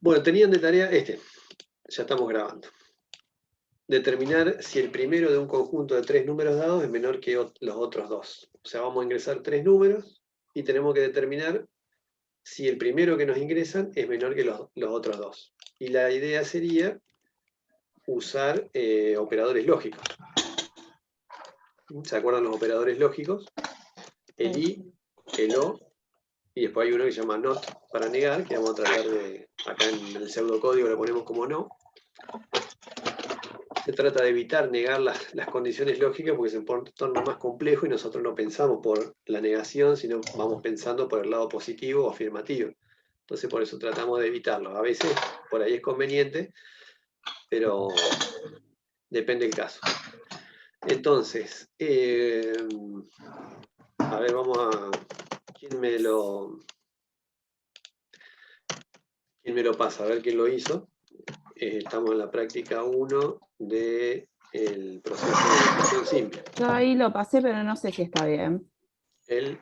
Bueno, tenían de tarea ya estamos grabando. Determinar si el primero de un conjunto de 3 números dados es menor que los otros dos. O sea, vamos a ingresar 3 números y tenemos que determinar si el primero que nos ingresan es menor que los otros dos. Y la idea sería usar operadores lógicos. ¿Se acuerdan los operadores lógicos? El i, el o, y después hay uno que se llama not para negar, que vamos a tratar de, acá en el pseudocódigo lo ponemos como no. Se trata de evitar negar las condiciones lógicas porque se torna más complejo y nosotros no pensamos por la negación, sino vamos pensando por el lado positivo o afirmativo. Entonces por eso tratamos de evitarlo. A veces por ahí es conveniente, pero depende del caso. Entonces, a ver, vamos a... ¿Quién me lo pasa? A ver quién lo hizo. Estamos en la práctica 1 del proceso de decisión simple. Yo ahí lo pasé, pero no sé si está bien.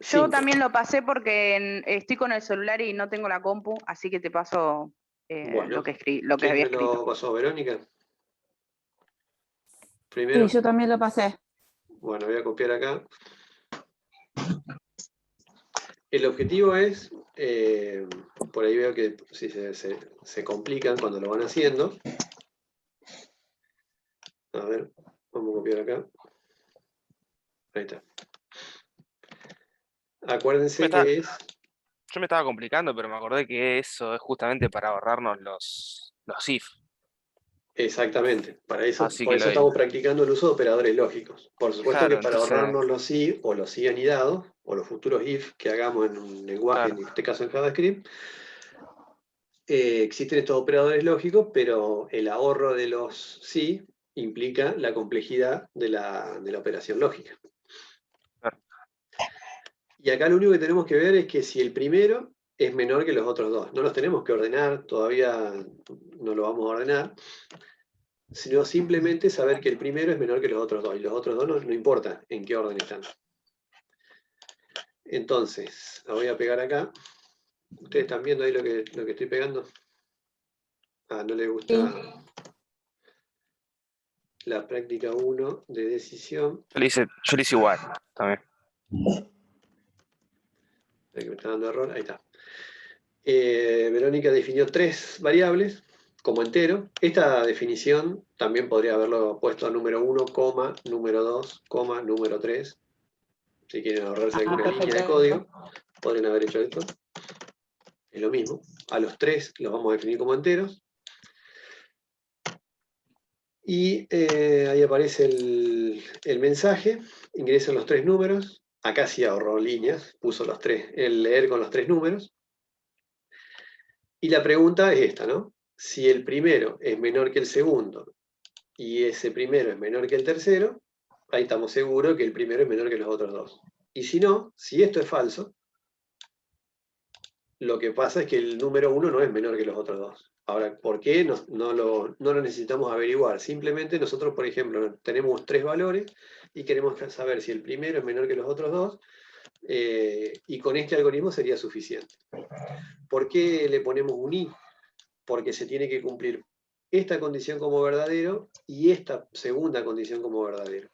Yo también lo pasé porque estoy con el celular y no tengo la compu, así que te paso bueno, lo que había escrito. ¿Quién me lo pasó? ¿Verónica? Sí, yo también lo pasé. Bueno, voy a copiar acá. El objetivo es, por ahí veo que si se complican cuando lo van haciendo. A ver, vamos a copiar acá. Ahí está. Acuérdense que es... Yo me estaba complicando, pero me acordé que eso es justamente para ahorrarnos los if. Exactamente, por eso que estamos practicando el uso de operadores lógicos. Por supuesto que para ahorrarnos los si o los si anidados, o los futuros if que hagamos en un lenguaje, en este caso en JavaScript, existen estos operadores lógicos, pero el ahorro de los si implica la complejidad de la operación lógica. Y acá lo único que tenemos que ver es que si el primero es menor que los otros dos. No los tenemos que ordenar, todavía no lo vamos a ordenar, sino simplemente saber que el primero es menor que los otros dos, y los otros dos no importa en qué orden están. Entonces, la voy a pegar acá. ¿Ustedes están viendo ahí lo que estoy pegando? Ah, no le gusta la práctica 1 de decisión. Yo le hice igual también. Que me está dando error, ahí está. Verónica definió 3 variables como entero. Esta definición también podría haberlo puesto a número 1, número 2, número 3. Si quieren ahorrarse alguna línea de código, podrían haber hecho esto. Es lo mismo. A los 3 los vamos a definir como enteros. Y ahí aparece el mensaje. Ingresan los 3 números. Acá sí ahorró líneas. Puso los 3, el leer con los 3 números. Y la pregunta es esta, ¿no? Si el primero es menor que el segundo y ese primero es menor que el tercero, ahí estamos seguros que el primero es menor que los otros dos. Y si no, si esto es falso, lo que pasa es que el número 1 no es menor que los otros dos. Ahora, ¿por qué? No lo necesitamos averiguar. Simplemente nosotros, por ejemplo, tenemos 3 valores y queremos saber si el primero es menor que los otros dos, y con este algoritmo sería suficiente. ¿Por qué le ponemos un i? Porque se tiene que cumplir esta condición como verdadero y esta segunda condición como verdadero.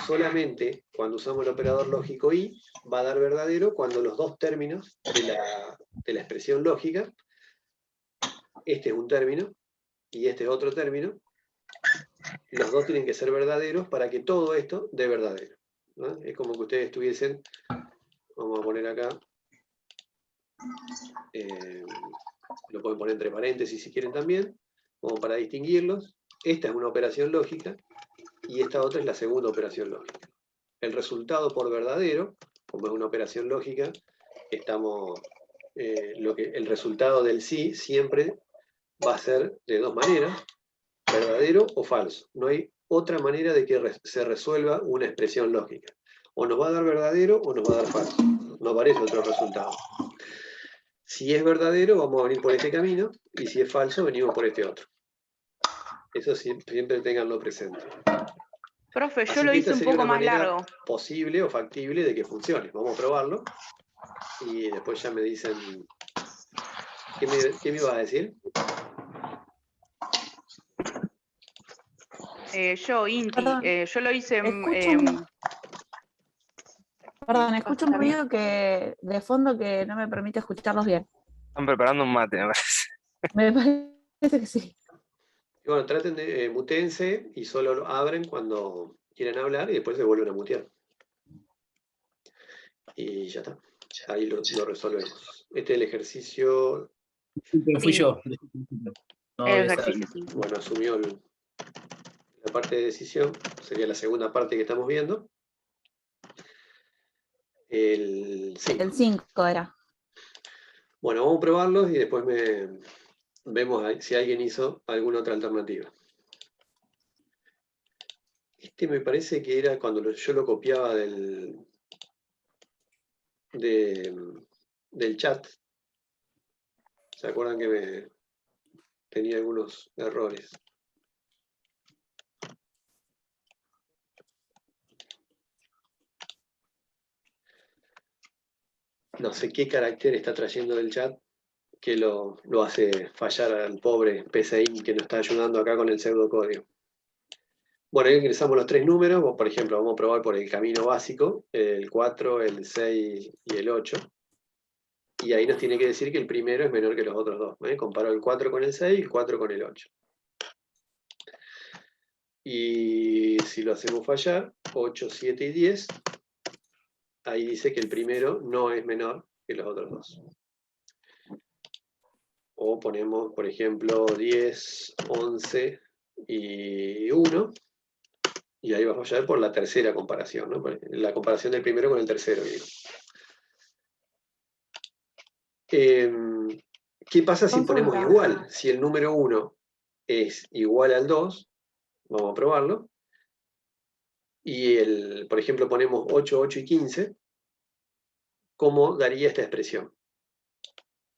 Solamente cuando usamos el operador lógico i va a dar verdadero cuando los dos términos de la expresión lógica, este es un término y este es otro término, los dos tienen que ser verdaderos para que todo esto dé verdadero, ¿no? Es como que ustedes tuviesen, vamos a poner acá, lo pueden poner entre paréntesis si quieren también, como para distinguirlos. Esta es una operación lógica y esta otra es la segunda operación lógica. El resultado por verdadero, como es una operación lógica, el resultado del sí siempre va a ser de dos maneras, verdadero o falso. No hay otra manera de que se resuelva una expresión lógica. O nos va a dar verdadero o nos va a dar falso. No aparece otro resultado. Si es verdadero, vamos a venir por este camino, y si es falso, venimos por este otro. Eso siempre tenganlo presente. Profe, yo lo hice un poco más largo. Posible o factible de que funcione. Vamos a probarlo. Y después ya me dicen ¿Qué me ibas a decir? Yo, Inti, Perdón, yo lo hice Perdón, escucho un ¿está bien? ruido de fondo que no me permite escucharlos bien. Están preparando un mate, me parece. Me parece que sí. Y bueno, traten de mutense y solo lo abren cuando quieren hablar y después se vuelven a mutear. Y ya está. Ahí lo resolvemos. Este es el ejercicio. Pero fui yo. No El había ejercicio sabido. 5. Bueno, asumió la parte de decisión. Sería la segunda parte que estamos viendo. El 5. El 5 era. Bueno, vamos a probarlos y después vemos si alguien hizo alguna otra alternativa. Este me parece que era cuando yo lo copiaba del chat. ¿Se acuerdan que tenía algunos errores? No sé qué carácter está trayendo del chat que lo hace fallar al pobre PCI que nos está ayudando acá con el pseudocódigo. Bueno, ahí ingresamos los tres números. Por ejemplo, vamos a probar por el camino básico, el 4, el 6 y el 8. Y ahí nos tiene que decir que el primero es menor que los otros dos. Comparo el 4 con el 6 y el 4 con el 8. Y si lo hacemos fallar, 8, 7 y 10, ahí dice que el primero no es menor que los otros dos. O ponemos, por ejemplo, 10, 11 y 1, y ahí va a fallar por la tercera comparación, ¿no? La comparación del primero con el tercero. ¿Qué pasa si ponemos Consulta. igual? Si el número 1 es igual al 2, vamos a probarlo, y por ejemplo ponemos 8, 8 y 15, ¿cómo daría esta expresión?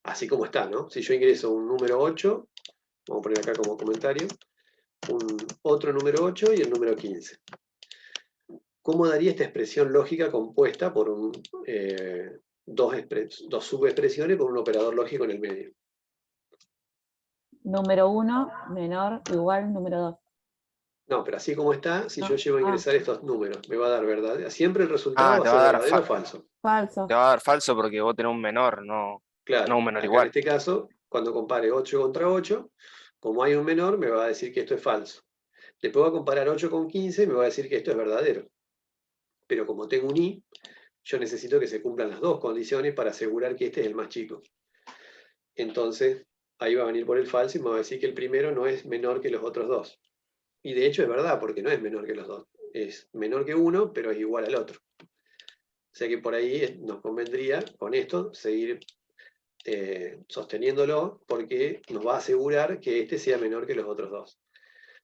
Así como está, ¿no? Si yo ingreso un número 8, vamos a poner acá como comentario, otro número 8 y el número 15. ¿Cómo daría esta expresión lógica compuesta por dos subexpresiones con un operador lógico en el medio? Número 1, menor, igual, número 2. No, pero así como está, si yo llevo a Ah, ingresar estos números, me va a dar verdad. Siempre el resultado va a te ser va a dar verdadero o falso. falso. te va a dar falso porque vos tenés un menor, no Claro, un menor acá en igual. este caso, cuando compare 8 contra 8, como hay un menor, me va a decir que esto es falso. Después voy a comparar 8 con 15 y me va a decir que esto es verdadero. Pero como tengo un i, yo necesito que se cumplan las dos condiciones para asegurar que este es el más chico. Entonces, ahí va a venir por el falso y me va a decir que el primero no es menor que los otros dos. Y de hecho es verdad, porque no es menor que los dos. Es menor que uno, pero es igual al otro. O sea que por ahí nos convendría, con esto, seguir sosteniéndolo, porque nos va a asegurar que este sea menor que los otros dos.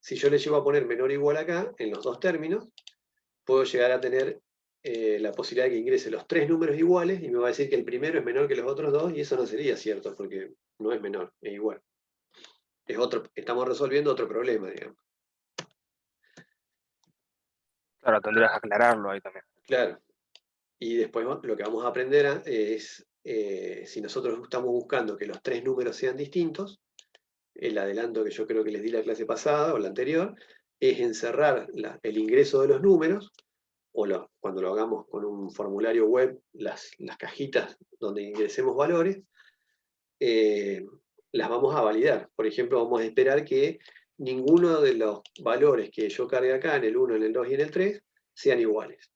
Si yo le llego a poner menor o igual acá, en los dos términos, puedo llegar a tener la posibilidad de que ingrese los tres números iguales y me va a decir que el primero es menor que los otros dos, y eso no sería cierto, porque no es menor, es igual. Estamos resolviendo otro problema, digamos. Claro, tendrías que aclararlo ahí también. Claro. Y después lo que vamos a aprender es, si nosotros estamos buscando que los tres números sean distintos, el adelanto que yo creo que les di la clase pasada o la anterior, es encerrar el ingreso de los números, o cuando lo hagamos con un formulario web, las cajitas donde ingresemos valores, las vamos a validar. Por ejemplo, vamos a esperar que ninguno de los valores que yo cargue acá, en el 1, en el 2 y en el 3, sean iguales.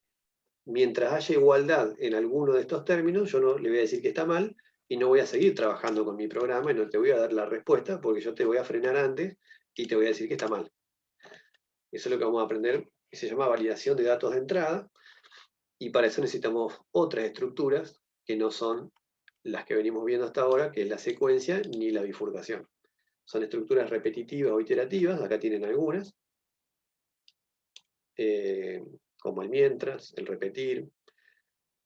Mientras haya igualdad en alguno de estos términos, yo no le voy a decir que está mal y no voy a seguir trabajando con mi programa y no te voy a dar la respuesta porque yo te voy a frenar antes y te voy a decir que está mal. Eso es lo que vamos a aprender, que se llama validación de datos de entrada, y para eso necesitamos otras estructuras que no son las que venimos viendo hasta ahora, que es la secuencia ni la bifurcación. Son estructuras repetitivas o iterativas, acá tienen algunas, como el mientras, el repetir,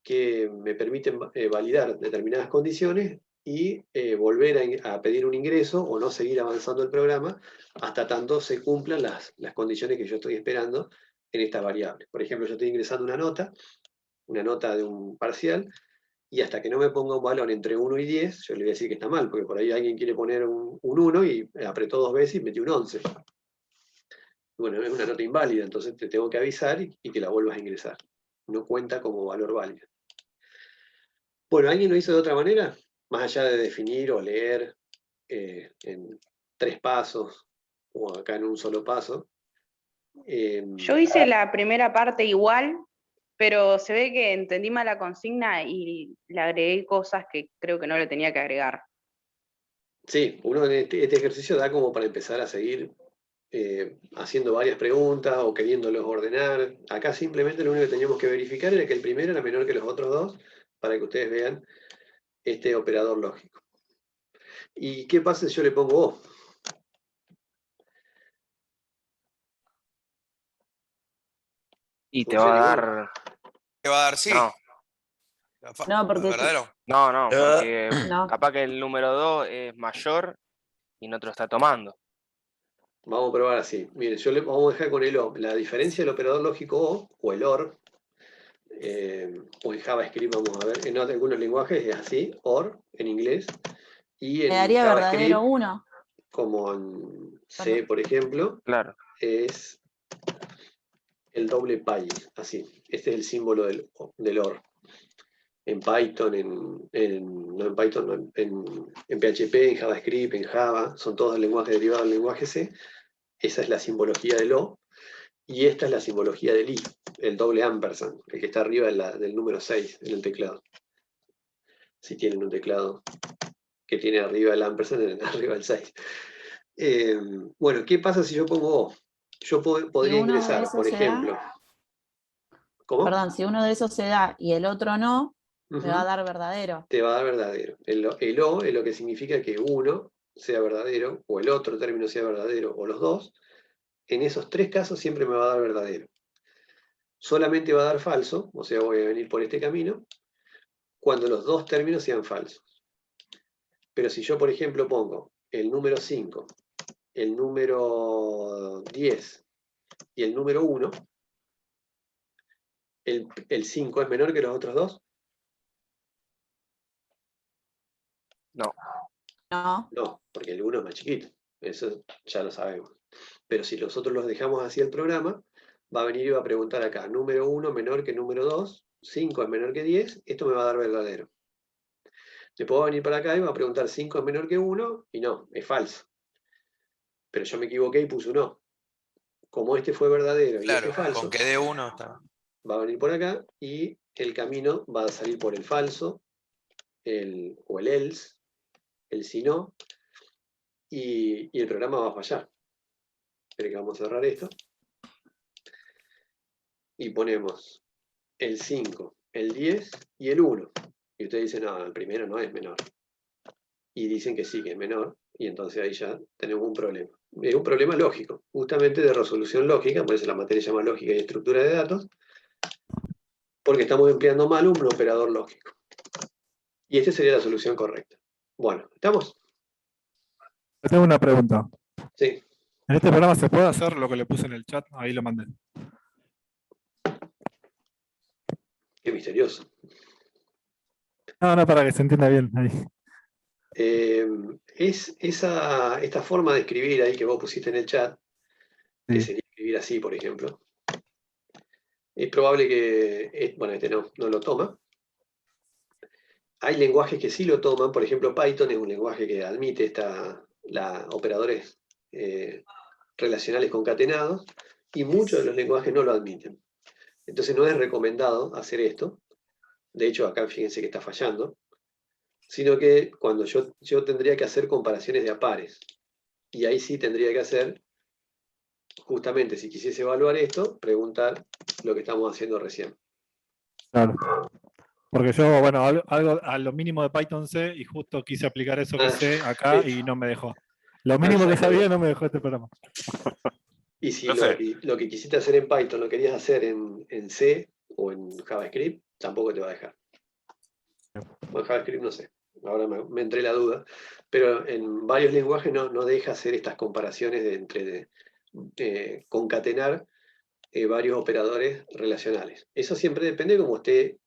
que me permiten validar determinadas condiciones y volver a pedir un ingreso o no seguir avanzando el programa hasta tanto se cumplan las condiciones que yo estoy esperando en estas variables. Por ejemplo, yo estoy ingresando una nota de un parcial, y hasta que no me ponga un valor entre 1 y 10, yo le voy a decir que está mal, porque por ahí alguien quiere poner un 1 y apretó 2 veces y metió un 11. Bueno, es una nota inválida, entonces te tengo que avisar y que la vuelvas a ingresar. No cuenta como valor válido. Bueno, ¿alguien lo hizo de otra manera? Más allá de definir o leer en 3 pasos o acá en un solo paso. Yo hice la primera parte igual, pero se ve que entendí mal la consigna y le agregué cosas que creo que no le tenía que agregar. Sí, uno en este ejercicio da como para empezar a seguir haciendo varias preguntas o queriéndolos ordenar. Acá simplemente lo único que teníamos que verificar era que el primero era menor que los otros dos, para que ustedes vean este operador lógico. ¿Y qué pasa si yo le pongo O? Y te va a ¿Funciona igual? dar. Te va a dar sí. No, No, porque ¿Verdadero? no, porque no. capaz que el número 2 es mayor y no te lo está tomando. Vamos a probar así. Miren, vamos a dejar con el O. La diferencia del operador lógico o el OR, o en JavaScript, vamos a ver, en algunos lenguajes es así, OR en inglés, y Me en daría JavaScript, verdadero 1. como en C, Perdón. por ejemplo, Claro. es el doble pi, así. Este es el símbolo del OR. En Python, no en Python, no, en PHP, en JavaScript, en Java, son todos lenguajes derivados del lenguaje C. Esa es la simbología del O. Y esta es la simbología del I, el doble ampersand, el que está arriba del número 6 en el teclado. Si tienen un teclado que tiene arriba el ampersand, arriba el 6. Bueno, ¿qué pasa si yo pongo O? Yo podría uno de ingresar, esos por se da- ejemplo. ¿Cómo? Perdón, si uno de esos se da y el otro no, me va a Ujú. dar verdadero. Te va a dar verdadero. El O es lo que significa que uno sea verdadero, o el otro término sea verdadero, o los dos. En esos 3 casos siempre me va a dar verdadero. Solamente va a dar falso, o sea, voy a venir por este camino, cuando los 2 términos sean falsos. Pero si yo, por ejemplo, pongo el número 5, el número 10 y el número 1, el 5 es menor que los otros dos. No. No. No, porque el 1 es más chiquito. Eso ya lo sabemos. Pero si nosotros los dejamos así el programa, va a venir y va a preguntar acá, número 1 menor que número 2, 5 es menor que 10, esto me va a dar verdadero. Le puedo venir para acá y va a preguntar 5 es menor que 1, y no, es falso. Pero yo me equivoqué y puse un no. Como este fue verdadero y Claro, este falso, con que dé uno está. va a venir por acá y el camino va a salir por el falso, o el else, el si no, y el programa va a fallar. Espera que vamos a cerrar esto. Y ponemos el 5, el 10 y el 1. Y ustedes dicen, no, el primero no es menor. Y dicen que sí, que es menor. Y entonces ahí ya tenemos un problema. Es un problema lógico, justamente de resolución lógica, por eso la materia se llama lógica y estructura de datos, porque estamos empleando mal un operador lógico. Y esta sería la solución correcta. Bueno, ¿estamos? Yo tengo una pregunta. Sí. ¿En este programa se puede hacer lo que le puse en el chat? Ahí lo mandé. Qué misterioso. No, para que se entienda bien. Ahí. Esta forma de escribir ahí que vos pusiste en el chat, que Sí. sería escribir así, por ejemplo, es probable que, bueno, este no lo toma. Hay lenguajes que sí lo toman, por ejemplo, Python es un lenguaje que admite operadores relacionales concatenados, y muchos de los lenguajes no lo admiten. Entonces no es recomendado hacer esto. De hecho, acá fíjense que está fallando. Sino que cuando yo tendría que hacer comparaciones de a pares. Y ahí sí tendría que hacer, justamente si quisiese evaluar esto, preguntar lo que estamos haciendo recién. Claro. Porque yo, bueno, algo a lo mínimo de Python sé y justo quise aplicar eso que sé acá y no me dejó. Lo mínimo que sabía no me dejó este programa. Y si No sé. lo que quisiste hacer en Python lo querías hacer en C o en JavaScript, tampoco te va a dejar. Bueno, JavaScript no sé, ahora me entré la duda, pero en varios lenguajes no deja hacer estas comparaciones de concatenar varios operadores relacionales. Eso siempre depende de cómo esté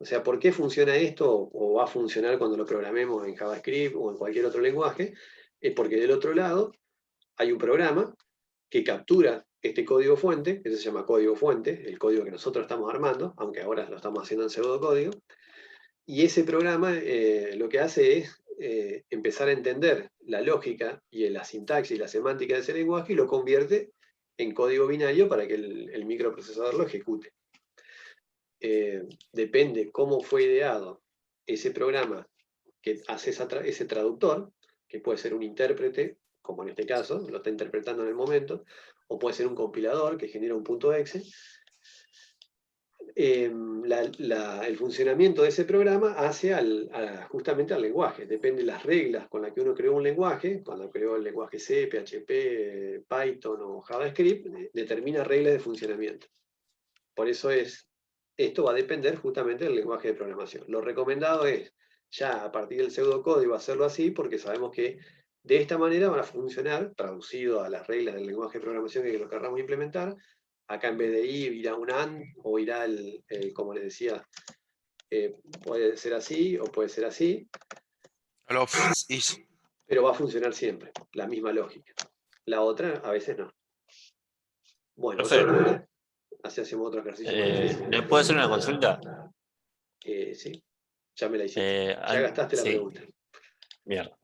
O sea, ¿por qué funciona esto o va a funcionar cuando lo programemos en JavaScript o en cualquier otro lenguaje? Es porque del otro lado hay un programa que captura este código fuente, que se llama código fuente, el código que nosotros estamos armando, aunque ahora lo estamos haciendo en pseudocódigo, y ese programa lo que hace es empezar a entender la lógica y la sintaxis y la semántica de ese lenguaje y lo convierte en código binario para que el microprocesador lo ejecute. Depende cómo fue ideado ese programa que hace ese traductor, que puede ser un intérprete, como en este caso, lo está interpretando en el momento, o puede ser un compilador que genera un punto exe. El funcionamiento de ese programa hace justamente al lenguaje. Depende de las reglas con las que uno creó un lenguaje, cuando creó el lenguaje C, PHP, Python o JavaScript, determina reglas de funcionamiento. Por eso esto va a depender justamente del lenguaje de programación. Lo recomendado es ya a partir del pseudocódigo hacerlo así, porque sabemos que de esta manera van a funcionar, traducido a las reglas del lenguaje de programación que lo querramos implementar. Acá en vez de irá un AND o irá como les decía, puede ser así o puede ser así. Pero va a funcionar siempre, la misma lógica. La otra a veces no. Bueno, así hacemos otro ejercicio más difícil. ¿Le puedo hacer una consulta? Sí, ya me la hiciste. Ya gastaste la pregunta. Mierda.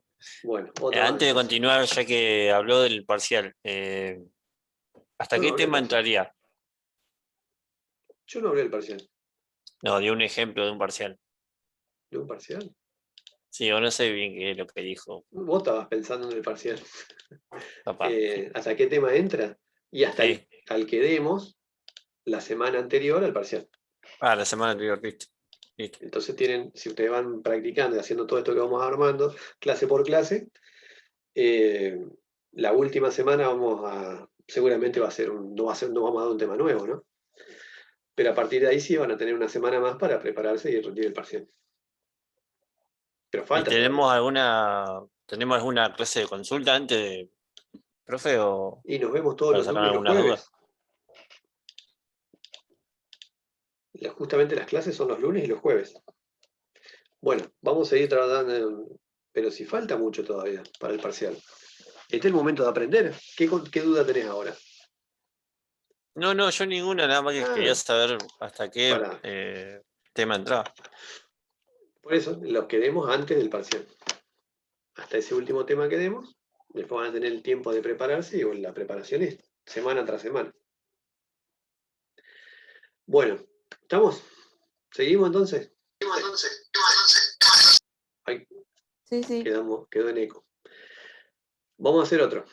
Bueno, antes de continuar, ya que habló del parcial, ¿hasta qué tema entraría? Yo no hablé del parcial. No, de un ejemplo de un parcial. ¿De un parcial? Sí, o no sé bien qué es lo que dijo. Vos estabas pensando en el parcial. ¿Hasta qué tema entra? Y hasta al que demos la semana anterior al parcial. La semana anterior, listo. Entonces si ustedes van practicando y haciendo todo esto que vamos armando, clase por clase, la última semana seguramente no vamos a dar un tema nuevo, ¿no? Pero a partir de ahí sí van a tener una semana más para prepararse y rendir el parcial. Pero falta. ¿Tenemos alguna clase de consulta antes de, profe? Y nos vemos todos los lunes y los jueves. Justamente las clases son los lunes y los jueves. Bueno, vamos a seguir trabajando, pero si falta mucho todavía para el parcial. Este es el momento de aprender. ¿Qué duda tenés ahora? No, yo ninguna, nada más que quería saber hasta qué tema entraba. Por eso, los que demos antes del parcial. Hasta ese último tema que demos, después van a tener el tiempo de prepararse y la preparación es semana tras semana. Bueno, ¿estamos? ¿Seguimos entonces? Ay, sí. Quedó en eco. Vamos a hacer otro.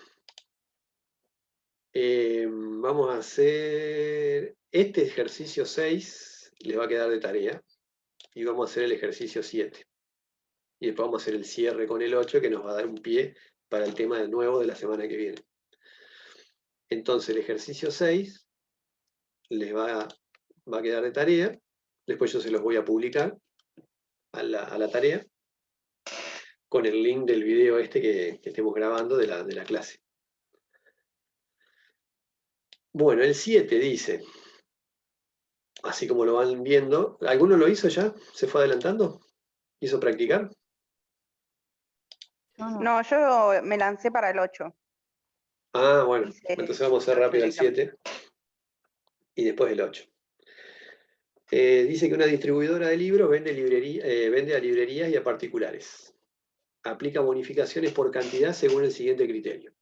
Vamos a hacer este ejercicio 6, les va a quedar de tarea, y vamos a hacer el ejercicio 7. Y después vamos a hacer el cierre con el 8, que nos va a dar un pie para el tema nuevo de la semana que viene. Entonces el ejercicio 6 les va a quedar de tarea, después yo se los voy a publicar a la tarea, con el link del video que estemos grabando de la clase. Bueno, el 7 dice, así como lo van viendo, ¿alguno lo hizo ya? ¿Se fue adelantando? ¿Hizo practicar? No, yo me lancé para el 8. Ah, bueno, entonces vamos a hacer rápido el 7 y después el 8. Dice que una distribuidora de libros vende a librerías y a particulares. Aplica bonificaciones por cantidad según el siguiente criterio.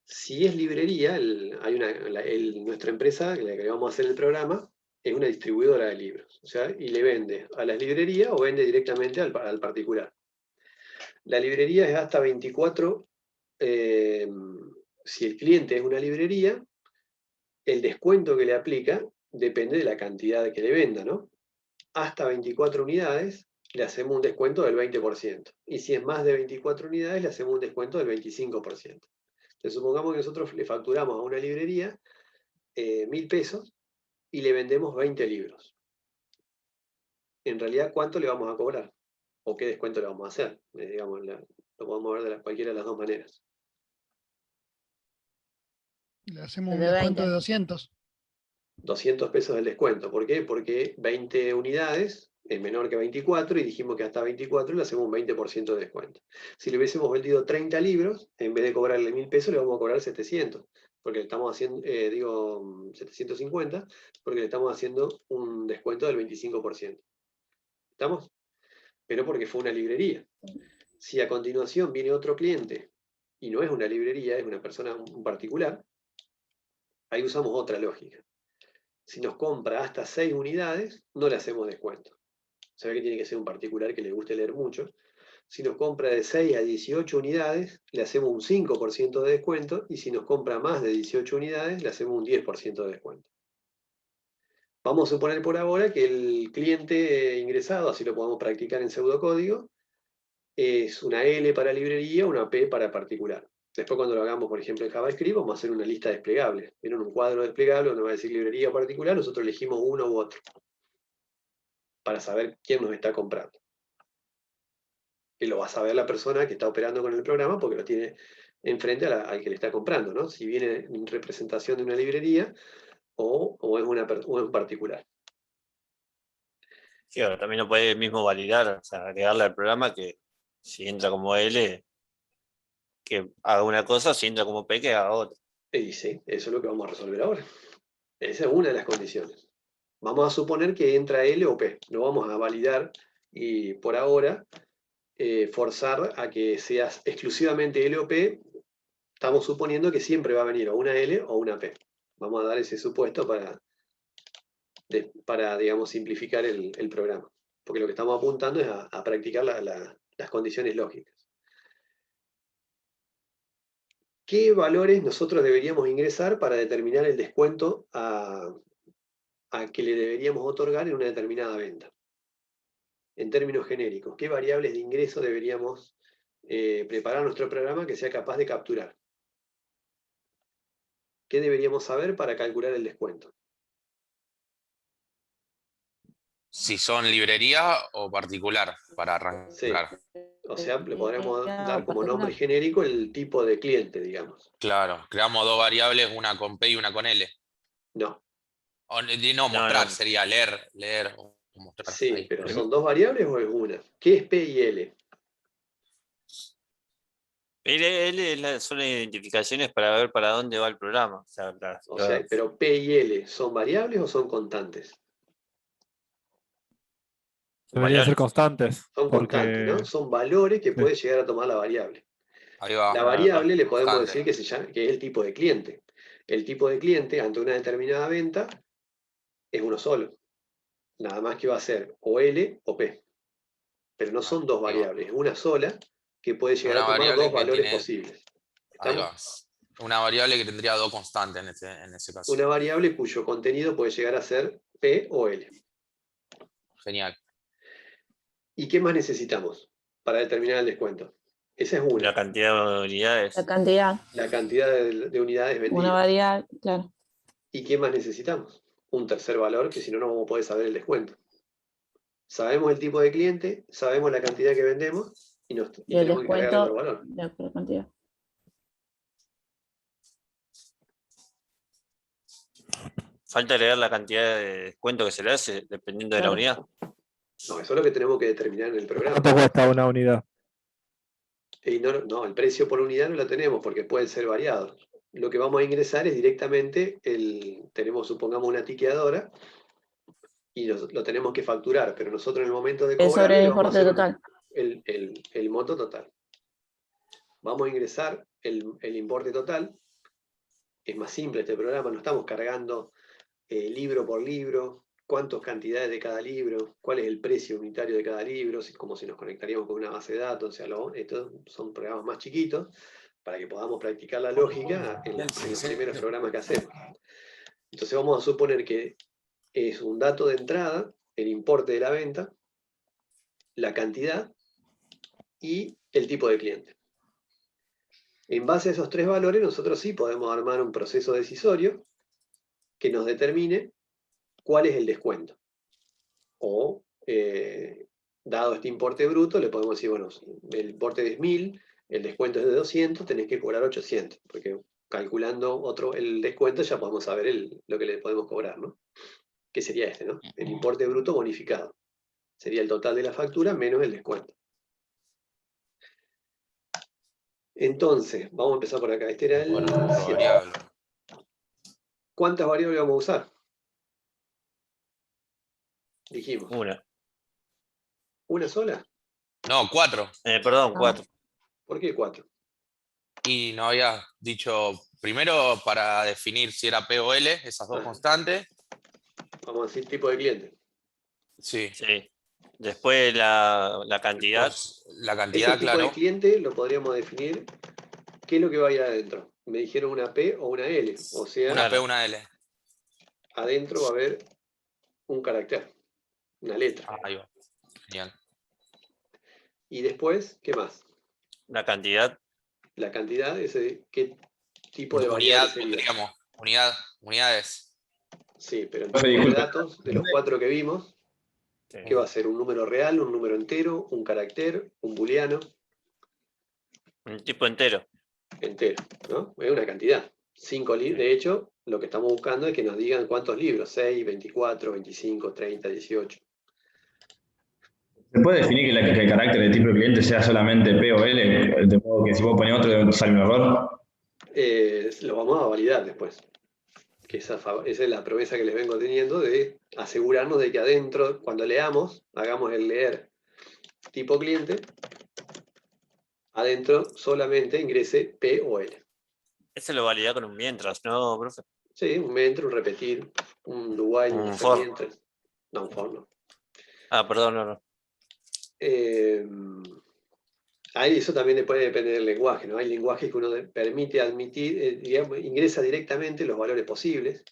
Si es librería, nuestra empresa, la que vamos a hacer el programa, es una distribuidora de libros. O sea, y le vende a las librerías o vende directamente al particular. La librería es hasta 24. Si el cliente es una librería, el descuento que le aplica depende de la cantidad que le venda, ¿no? Hasta 24 unidades le hacemos un descuento del 20%. Y si es más de 24 unidades, le hacemos un descuento del 25%. Entonces, supongamos que nosotros le facturamos a una librería 1.000 pesos y le vendemos 20 libros. En realidad, ¿cuánto le vamos a cobrar? ¿O qué descuento le vamos a hacer? Digamos, lo podemos ver de cualquiera de las dos maneras. Le hacemos un descuento de 200. 200 pesos del descuento. ¿Por qué? Porque 20 unidades es menor que 24 y dijimos que hasta 24 le hacemos un 20% de descuento. Si le hubiésemos vendido 30 libros, en vez de cobrarle 1.000 pesos, le vamos a cobrar 700, porque le estamos haciendo, 750, porque le estamos haciendo un descuento del 25%. ¿Estamos? Pero porque fue una librería. Si a continuación viene otro cliente y no es una librería, es una persona, un particular, ahí usamos otra lógica. Si nos compra hasta 6 unidades, no le hacemos descuento. Se ve que tiene que ser un particular que le guste leer mucho. Si nos compra de 6 a 18 unidades, le hacemos un 5% de descuento, y si nos compra más de 18 unidades, le hacemos un 10% de descuento. Vamos a suponer por ahora que el cliente ingresado, así lo podemos practicar en pseudocódigo, es una L para librería, una P para particular. Después, cuando lo hagamos, por ejemplo, en JavaScript, vamos a hacer una lista desplegable. Vieron un cuadro desplegable donde va a decir librería o particular, nosotros elegimos uno u otro para saber quién nos está comprando. Y lo va a saber la persona que está operando con el programa porque lo tiene enfrente al que le está comprando, ¿no? Si viene en representación de una librería o es un particular. Sí, también lo puede mismo validar, o sea, agregarle al programa que si entra como L, que haga una cosa, si entra como P, que haga otra. Y sí, eso es lo que vamos a resolver ahora. Esa es una de las condiciones. Vamos a suponer que entra L o P. Lo vamos a validar y por ahora forzar a que sea exclusivamente L o P. Estamos suponiendo que siempre va a venir o una L o una P. Vamos a dar ese supuesto para digamos, simplificar el programa. Porque lo que estamos apuntando es a practicar las condiciones lógicas. ¿Qué valores nosotros deberíamos ingresar para determinar el descuento a que le deberíamos otorgar en una determinada venta? En términos genéricos, ¿qué variables de ingreso deberíamos preparar nuestro programa que sea capaz de capturar? ¿Qué deberíamos saber para calcular el descuento? Si son librería o particular, para arrancar. Sí. O sea, le podremos dar como nombre genérico el tipo de cliente, digamos. Claro, creamos dos variables, una con P y una con L. No. No, mostrar, sería leer o mostrar. Sí, ahí. pero ¿son dos variables o es una? ¿Qué es P y L? L son identificaciones para ver para dónde va el programa. O sea, pero P y L, ¿son variables o son constantes? Deberían ser constantes. Son constantes, ¿no? Son valores que puede llegar a tomar la variable. Ahí va. La variable le podemos decir que es el tipo de cliente. El tipo de cliente ante una determinada venta es uno solo. Nada más que va a ser o L o P. Pero no son dos variables, es una sola que puede llegar a tomar dos valores posibles. Ahí va. Una variable que tendría dos constantes en ese caso. Una variable cuyo contenido puede llegar a ser P o L. Genial. ¿Y qué más necesitamos para determinar el descuento? Esa es una. La cantidad de unidades. La cantidad. La cantidad de unidades vendidas. Una variable, claro. ¿Y qué más necesitamos? Un tercer valor, que si no, no vamos a poder saber el descuento. Sabemos el tipo de cliente, sabemos la cantidad que vendemos y el tenemos que agregar otro valor. La cantidad. Falta agregar la cantidad de descuento que se le hace dependiendo de la unidad. No, eso es lo que tenemos que determinar en el programa. ¿Cuánto cuesta una unidad? Y no, el precio por unidad no lo tenemos porque pueden ser variados. Lo que vamos a ingresar es directamente tenemos, supongamos, una tiqueadora y lo tenemos que facturar, pero nosotros en el momento de cobrar Es sobre el importe total. El monto total. Vamos a ingresar el importe total. Es más simple este programa, no estamos cargando libro por libro, cuántas cantidades de cada libro, cuál es el precio unitario de cada libro, como si nos conectaríamos con una base de datos. O sea, estos son programas más chiquitos para que podamos practicar la lógica en los primeros programas que hacemos. Entonces vamos a suponer que es un dato de entrada, el importe de la venta, la cantidad y el tipo de cliente. En base a esos tres valores, nosotros sí podemos armar un proceso decisorio que nos determine cuál es el descuento. O, dado este importe bruto, le podemos decir, bueno, el importe es 1000, el descuento es de 200, tenés que cobrar 800, porque calculando el descuento ya podemos saber lo que le podemos cobrar, ¿no? Que sería este, ¿no? El importe bruto bonificado. Sería el total de la factura menos el descuento. Entonces, vamos a empezar por acá. Este era el Bueno, otra 7. variable. ¿Cuántas variables vamos a usar? Dijimos. Una. ¿Una sola? No, 4. Perdón, 4. ¿Por qué 4? Y no había dicho primero para definir si era P o L, esas dos constantes. Vamos a decir tipo de cliente. Sí. Sí. Después la cantidad. Después, la cantidad, Ese tipo claro. de cliente lo podríamos definir. ¿Qué es lo que va a ir adentro? Me dijeron una P o una L. O sea, Una P, una L. adentro va a haber un carácter, una letra. Ahí va. Genial. Y después, ¿qué más? La cantidad. La cantidad, ¿qué tipo de variable Unidad, sería? digamos. Unidades. Sí, pero en tipo de datos, de los 4 que vimos, ¿qué va a ser? ¿Un número real, un número entero, un carácter, un booleano? Un tipo entero. Entero, ¿no? Es una cantidad. 5 libros. De hecho, lo que estamos buscando es que nos digan cuántos libros. 6, 24, 25, 30, 18. ¿Se puede definir que el carácter de tipo de cliente sea solamente P o L? De modo que si vos pones otro, sale un error. Lo vamos a validar después. Que esa es la promesa que les vengo teniendo de asegurarnos de que adentro, cuando leamos, hagamos el leer tipo cliente, adentro solamente ingrese P o L. Ese lo valida con un mientras, ¿no, profe? Sí, un mientras, un repetir, un do while, un for. mientras. No, un for no. Ah, perdón, no. Ahí eso también puede depender del lenguaje, ¿no? Hay lenguajes que uno permite admitir, digamos, ingresa directamente los valores posibles.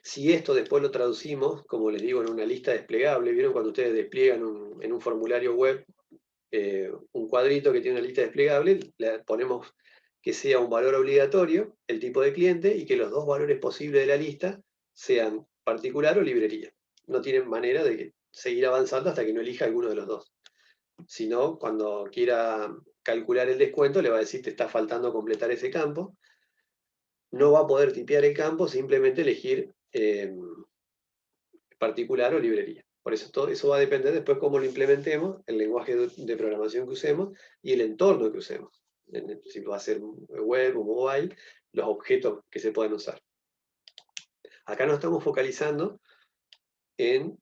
Si esto después lo traducimos, como les digo, en una lista desplegable, ¿vieron cuando ustedes despliegan en un formulario web un cuadrito que tiene una lista desplegable? Le ponemos que sea un valor obligatorio, el tipo de cliente, y que los dos valores posibles de la lista sean particular o librería. No tienen manera de seguir avanzando hasta que no elija alguno de los dos. Si no, cuando quiera calcular el descuento, le va a decir te está faltando completar ese campo. No va a poder tipear el campo, simplemente elegir particular o librería. Por eso todo eso va a depender después cómo lo implementemos, el lenguaje de programación que usemos y el entorno que usemos. Si va a ser web o mobile, los objetos que se pueden usar. Acá nos estamos focalizando en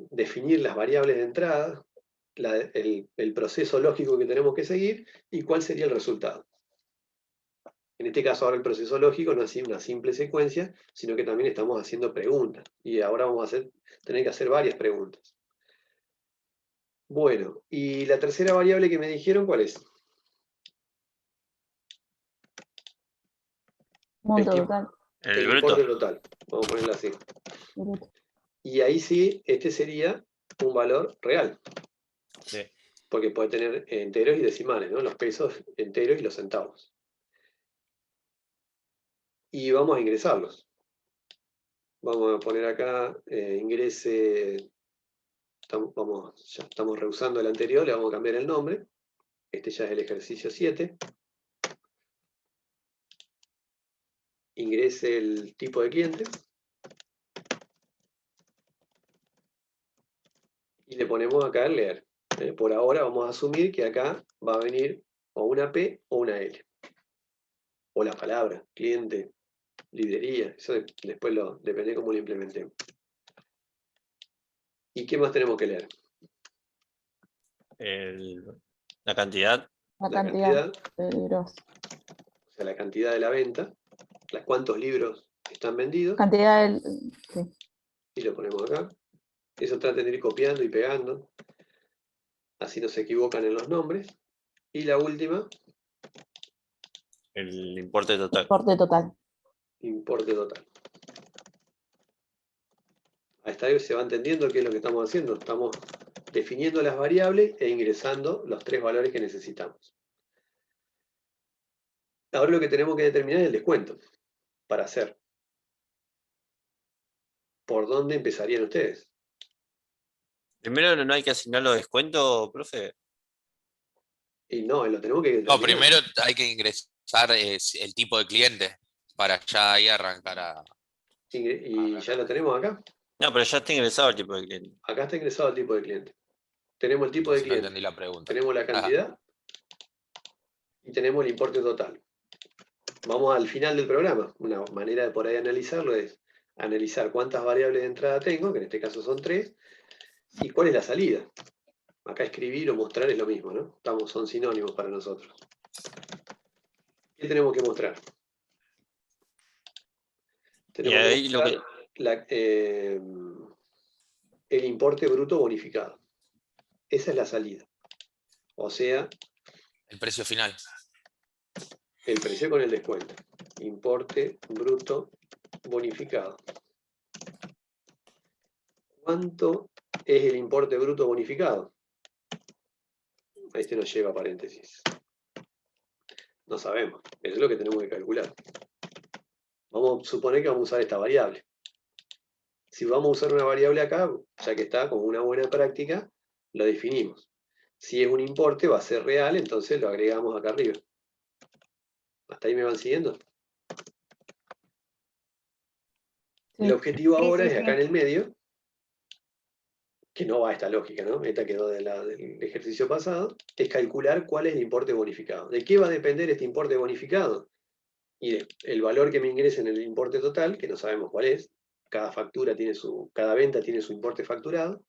definir las variables de entrada, el proceso lógico que tenemos que seguir y cuál sería el resultado. En este caso ahora el proceso lógico no es una simple secuencia, sino que también estamos haciendo preguntas. Y ahora vamos a tener que hacer varias preguntas. Bueno, y la tercera variable que me dijeron, ¿cuál es? Monto total. El importe total. Vamos a ponerlo así. Bruto. Y ahí sí, este sería un valor real. Sí. Porque puede tener enteros y decimales, ¿no? Los pesos enteros y los centavos. Y vamos a ingresarlos. Vamos a poner acá, ingrese, ya estamos rehusando el anterior, le vamos a cambiar el nombre. Este ya es el ejercicio 7. Ingrese el tipo de cliente. Y le ponemos acá el leer. Por ahora vamos a asumir que acá va a venir o una P o una L. O la palabra, cliente, librería. Eso después depende cómo lo implementemos. ¿Y qué más tenemos que leer? La cantidad. La cantidad de libros. O sea, la cantidad de la venta. Cuántos libros están vendidos. Cantidad del... Sí. Y lo ponemos acá. Eso traten de ir copiando y pegando. Así no se equivocan en los nombres. Y la última. El importe total. Importe total. Importe total. Hasta ahí se va entendiendo qué es lo que estamos haciendo. Estamos definiendo las variables e ingresando los 3 valores que necesitamos. Ahora lo que tenemos que determinar es el descuento para hacer. ¿Por dónde empezarían ustedes? Primero no hay que asignar los descuentos, profe. Y no, lo tenemos que No, determinar. primero hay que ingresar usar el tipo de cliente para ya ahí arrancar a... ¿Y ya lo tenemos acá? No, pero ya está ingresado el tipo de cliente. Acá está ingresado el tipo de cliente. Tenemos el tipo de Entonces no cliente. entendí la pregunta. Tenemos la cantidad y tenemos el importe total. Vamos al final del programa. Una manera de por ahí analizarlo es analizar cuántas variables de entrada tengo, que en este caso son 3, y cuál es la salida. Acá escribir o mostrar es lo mismo, ¿no? Son sinónimos para nosotros. ¿Qué tenemos que mostrar? Tenemos que ahí mostrar el importe bruto bonificado. Esa es la salida. O sea, El precio final. el precio con el descuento. Importe bruto bonificado. ¿Cuánto es el importe bruto bonificado? Este nos lleva a paréntesis. No sabemos. Eso es lo que tenemos que calcular. Vamos a suponer que vamos a usar esta variable. Si vamos a usar una variable acá, ya que está como una buena práctica, lo definimos. Si es un importe, va a ser real, entonces lo agregamos acá arriba. ¿Hasta ahí me van siguiendo? El objetivo ahora es acá en el medio, que no va a esta lógica, ¿no? Esta quedó del ejercicio pasado, es calcular cuál es el importe bonificado. ¿De qué va a depender este importe bonificado? Y el valor que me ingrese en el importe total, que no sabemos cuál es, cada venta tiene su importe facturado,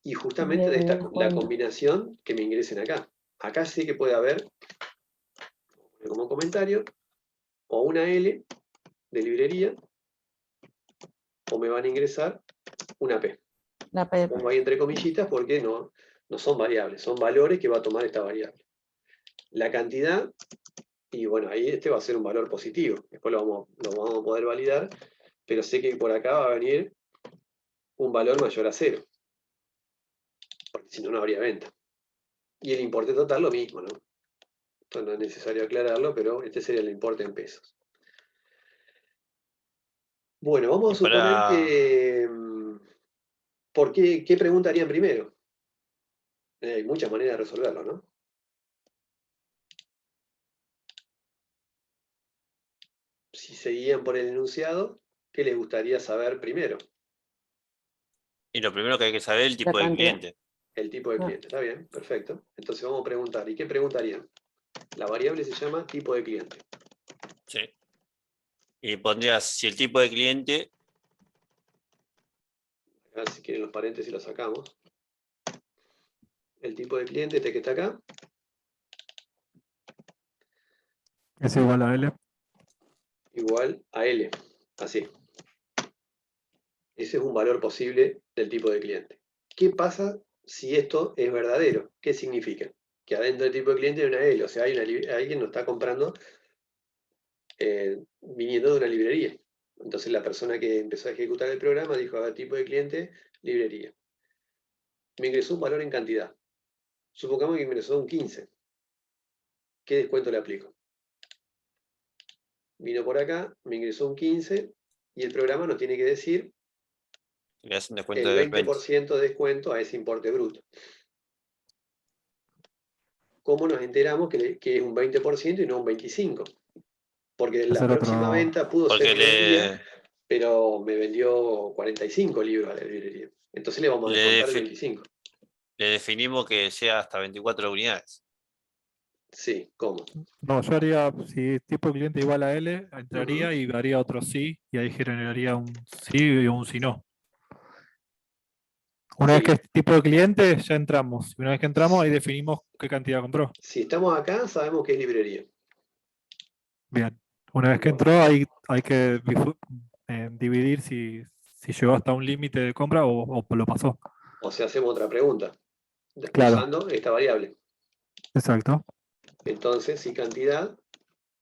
y justamente de la combinación que me ingresen acá. Acá sí que puede haber, como comentario, o una L de librería, o me van a ingresar una P. La P. Pongo ahí entre comillitas porque no son variables, son valores que va a tomar esta variable. La cantidad, y bueno, ahí este va a ser un valor positivo. Después lo vamos a poder validar, pero sé que por acá va a venir un valor mayor a 0. Porque si no, no habría venta. Y el importe total lo mismo, ¿no? Esto no es necesario aclararlo, pero este sería el importe en pesos. Bueno, vamos a suponer que... ¿Por qué? ¿Qué preguntarían primero? Hay muchas maneras de resolverlo, ¿no? Si seguían por el enunciado, ¿qué les gustaría saber primero? Y lo primero que hay que saber es el tipo de cliente. El tipo de cliente, está bien, perfecto. Entonces vamos a preguntar, ¿y qué preguntarían? La variable se llama tipo de cliente. Sí. Y pondrías, si el tipo de cliente... Acá, si quieren los paréntesis los sacamos. El tipo de cliente, este que está acá. Es igual a L. Igual a L, así. Ese es un valor posible del tipo de cliente. ¿Qué pasa si esto es verdadero? ¿Qué significa? Que adentro del tipo de cliente hay una L, o sea, alguien nos está comprando viniendo de una librería. Entonces la persona que empezó a ejecutar el programa dijo, a ver, tipo de cliente, librería. Me ingresó un valor en cantidad. Supongamos que me ingresó un 15. ¿Qué descuento le aplico? Vino por acá, me ingresó un 15 y el programa nos tiene que decir Le hacen descuento el de 20% de descuento a ese importe bruto. ¿Cómo nos enteramos que es un 20% y no un 25%? Porque la próxima venta pudo ser librería, pero me vendió 45 libros a la librería. Entonces le vamos a descontar el 25. Le definimos que sea hasta 24 unidades. Sí, ¿cómo? No, yo haría, si tipo de cliente igual a L, entraría y haría otro sí, y ahí generaría un sí y un sí no. Una vez que es tipo de cliente, ya entramos. Una vez que entramos, ahí definimos qué cantidad compró. Si estamos acá, sabemos que es librería. Bien. Una vez que entró, hay que dividir si llegó hasta un límite de compra o lo pasó. O sea, hacemos otra pregunta. Claro. Usando esta variable. Exacto. Entonces, si cantidad,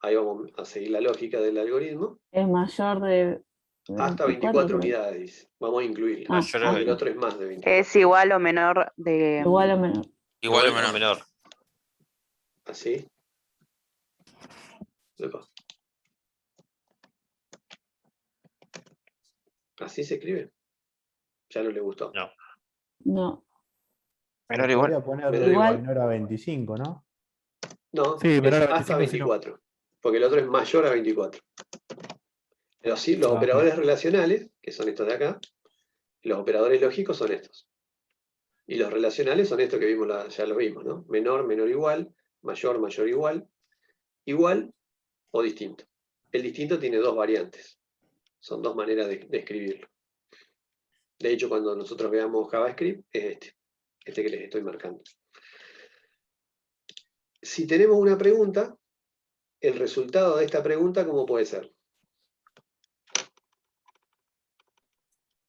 ahí vamos a seguir la lógica del algoritmo. Es mayor de... Hasta 24 unidades. Vamos a incluirla. El otro es más de 24. Es igual o menor de... Igual o menor. Igual o menor. ¿Así? Epa. ¿Así se escribe? Ya no le gustó. No. No. Menor igual. Podría poner igual. Menor a 25, ¿no? No, sí, es hasta 24. porque el otro es mayor a 24. Pero sí, los operadores relacionales, que son estos de acá, los operadores lógicos son estos. Y los relacionales son estos que vimos, ya lo vimos, ¿no? Menor, menor igual, mayor, mayor igual, igual o distinto. El distinto tiene dos variantes. Son dos maneras de escribirlo. De hecho, cuando nosotros veamos JavaScript, es este que les estoy marcando. Si tenemos una pregunta, el resultado de esta pregunta, ¿cómo puede ser?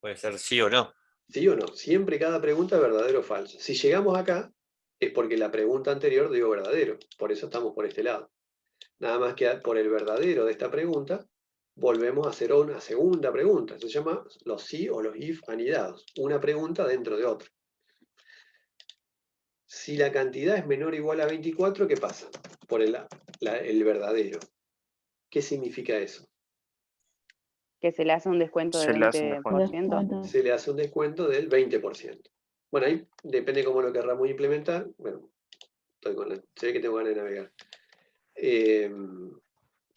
Puede ser sí o no. ¿Sí o no? Siempre cada pregunta es verdadero o falso. Si llegamos acá, es porque la pregunta anterior dio verdadero. Por eso estamos por este lado. Nada más que por el verdadero de esta pregunta, volvemos a hacer una segunda pregunta. Eso se llama los si o los if anidados. Una pregunta dentro de otra. Si la cantidad es menor o igual a 24, ¿qué pasa? Por el verdadero. ¿Qué significa eso? Que se le hace un descuento del 20%. Se le hace un descuento del 20%. Bueno, ahí depende cómo lo querramos implementar. Bueno, se ve que tengo ganas de navegar.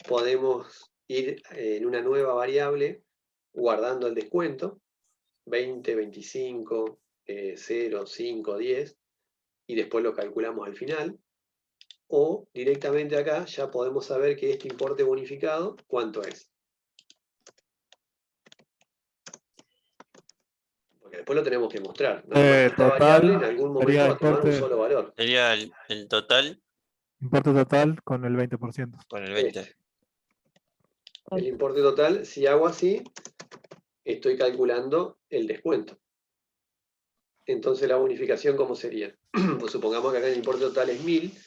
Podemos ir en una nueva variable guardando el descuento, 20, 25, 0, 5, 10, y después lo calculamos al final. O directamente acá ya podemos saber que este importe bonificado, ¿cuánto es? Porque después lo tenemos que mostrar. Esta variable en algún momento va a tomar un solo valor. Sería el total. Importe total con el 20%. Con el 20%. El importe total, si hago así, estoy calculando el descuento. Entonces la bonificación, ¿cómo sería? Pues supongamos que acá el importe total es 1000.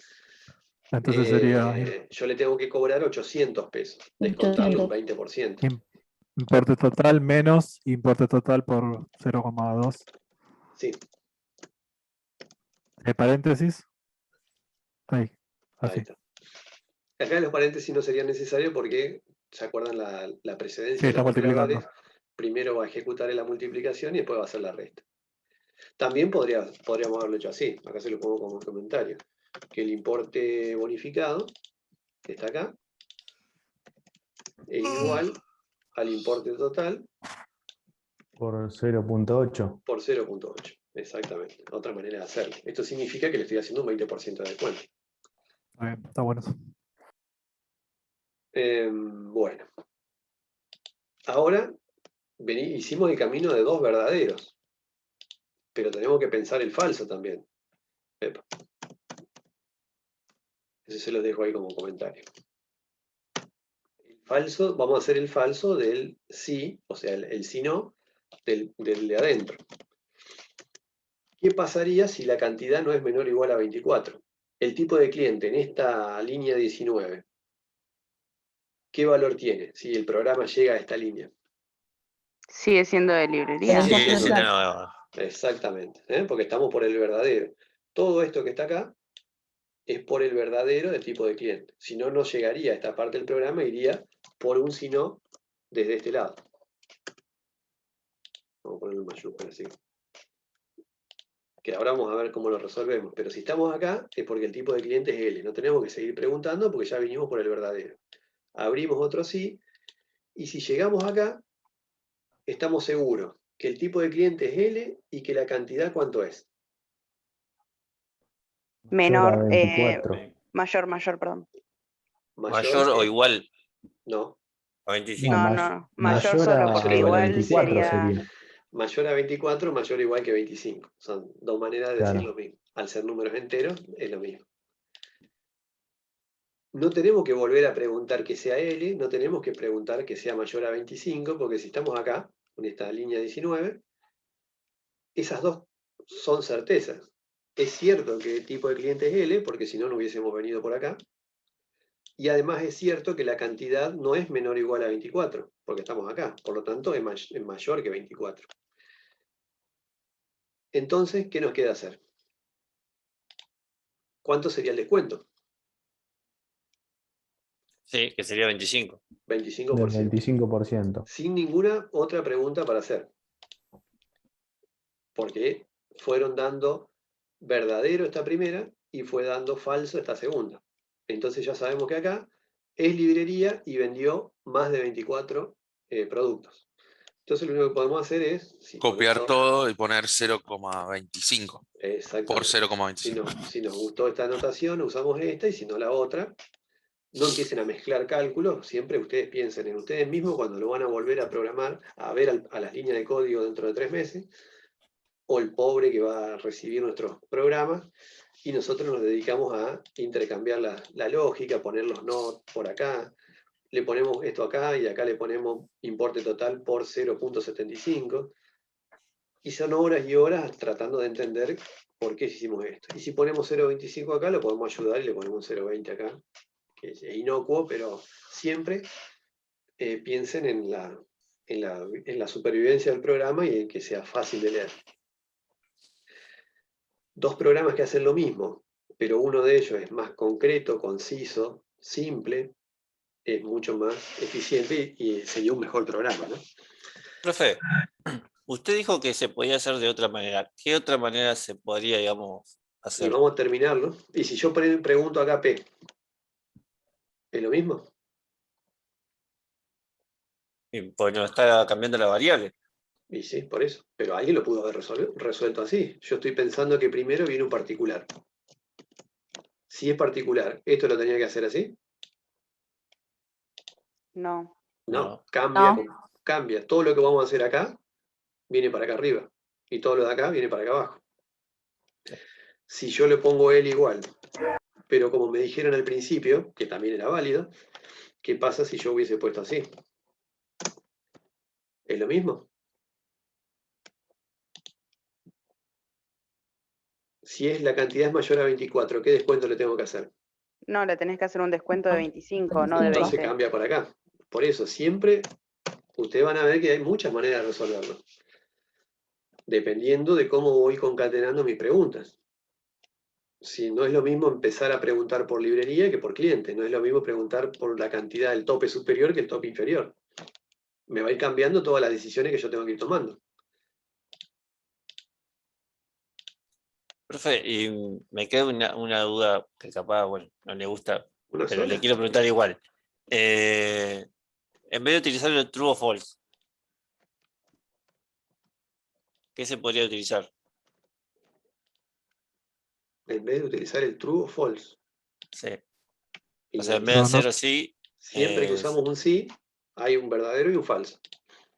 Entonces sería... yo le tengo que cobrar 800 pesos, descontarle un 20%. Importe total menos importe total por 0,2. Sí. Paréntesis. Ahí. Así. Ahí está. Acá los paréntesis no serían necesarios porque, ¿se acuerdan la precedencia? Sí, está multiplicando. Primero va a ejecutar la multiplicación y después va a hacer la resta. También podríamos haberlo hecho así. Acá se lo pongo como comentario. Que el importe bonificado, que está acá, es igual al importe total por 0.8. Por 0.8, exactamente. Otra manera de hacerlo. Esto significa que le estoy haciendo un 20% de descuento. Está bueno eso. Bueno. Ahora hicimos el camino de dos verdaderos. Pero tenemos que pensar el falso también. Epa. Eso se los dejo ahí como comentario. El falso, vamos a hacer el falso del sí, o sea, el sí no, del de adentro. ¿Qué pasaría si la cantidad no es menor o igual a 24? El tipo de cliente en esta línea 19, ¿qué valor tiene si el programa llega a esta línea? Sigue siendo de librería. Sigue siendo... Exactamente, porque estamos por el verdadero. Todo esto que está acá es por el verdadero del tipo de cliente. Si no, no llegaría a esta parte del programa, iría por un si no desde este lado. Vamos a ponerlo en mayúscula así. Que ahora vamos a ver cómo lo resolvemos. Pero si estamos acá, es porque el tipo de cliente es L. No tenemos que seguir preguntando porque ya vinimos por el verdadero. Abrimos otro sí. Y si llegamos acá, estamos seguros que el tipo de cliente es L y que la cantidad, ¿cuánto es? Menor, mayor, perdón. Mayor o igual. No. A 25. No. Mayor solo porque igual 24 sería... Mayor a 24, mayor o igual que 25. Son dos maneras de decir lo mismo. Al ser números enteros, es lo mismo. No tenemos que volver a preguntar que sea L, no tenemos que preguntar que sea mayor a 25, porque si estamos acá, en esta línea 19, esas dos son certezas. Es cierto que el tipo de cliente es L, porque si no, no hubiésemos venido por acá. Y además es cierto que la cantidad no es menor o igual a 24, porque estamos acá. Por lo tanto, es mayor que 24. Entonces, ¿qué nos queda hacer? ¿Cuánto sería el descuento? Sí, que sería 25. 25%. Del 25%. Sin ninguna otra pregunta para hacer. Porque fueron dando verdadero esta primera y fue dando falso esta segunda. Entonces ya sabemos que acá es librería y vendió más de 24 productos. Entonces lo único que podemos hacer es... Copiar todo y poner 0,25 por 0,25. Si nos gustó esta anotación, usamos esta, y si no la otra. No empiecen a mezclar cálculos, siempre ustedes piensen en ustedes mismos cuando lo van a volver a programar, a ver a las líneas de código dentro de 3 meses, o el pobre que va a recibir nuestros programas, y nosotros nos dedicamos a intercambiar la lógica, poner los not por acá, le ponemos esto acá y acá le ponemos importe total por 0.75, y son horas y horas tratando de entender por qué hicimos esto. Y si ponemos 0.25 acá, lo podemos ayudar y le ponemos 0.20 acá, que es inocuo, pero siempre piensen en la supervivencia del programa y en que sea fácil de leer. 2 programas que hacen lo mismo, pero uno de ellos es más concreto, conciso, simple, es mucho más eficiente y sería un mejor programa, ¿no? Profe, usted dijo que se podía hacer de otra manera. ¿Qué otra manera se podría, digamos, Y hacer? vamos a terminarlo. Y si yo pregunto acá P, ¿es lo mismo? Pues no está cambiando la variable. Y sí, por eso. Pero alguien lo pudo haber resuelto así. Yo estoy pensando que primero viene un particular. Si es particular, ¿esto lo tenía que hacer así? No. No, cambia. Todo lo que vamos a hacer acá viene para acá arriba. Y todo lo de acá viene para acá abajo. Si yo le pongo L igual, pero como me dijeron al principio, que también era válido, ¿qué pasa si yo hubiese puesto así? ¿Es lo mismo? Si es la cantidad es mayor a 24, ¿qué descuento le tengo que hacer? No, le tenés que hacer un descuento de 25, no de 20. Entonces cambia para acá. Por eso, siempre ustedes van a ver que hay muchas maneras de resolverlo. Dependiendo de cómo voy concatenando mis preguntas. Si no es lo mismo empezar a preguntar por librería que por cliente. No es lo mismo preguntar por la cantidad del tope superior que el tope inferior. Me va a ir cambiando todas las decisiones que yo tengo que ir tomando. Profe, y me queda una duda que capaz, bueno, no le gusta, ¿Una pero sola? le quiero preguntar igual. En vez de utilizar el true o false, ¿qué se podría utilizar? En vez de utilizar el true o false. Sí. Y O sea, en vez de hacer así... Siempre que usamos un sí, hay un verdadero y un falso.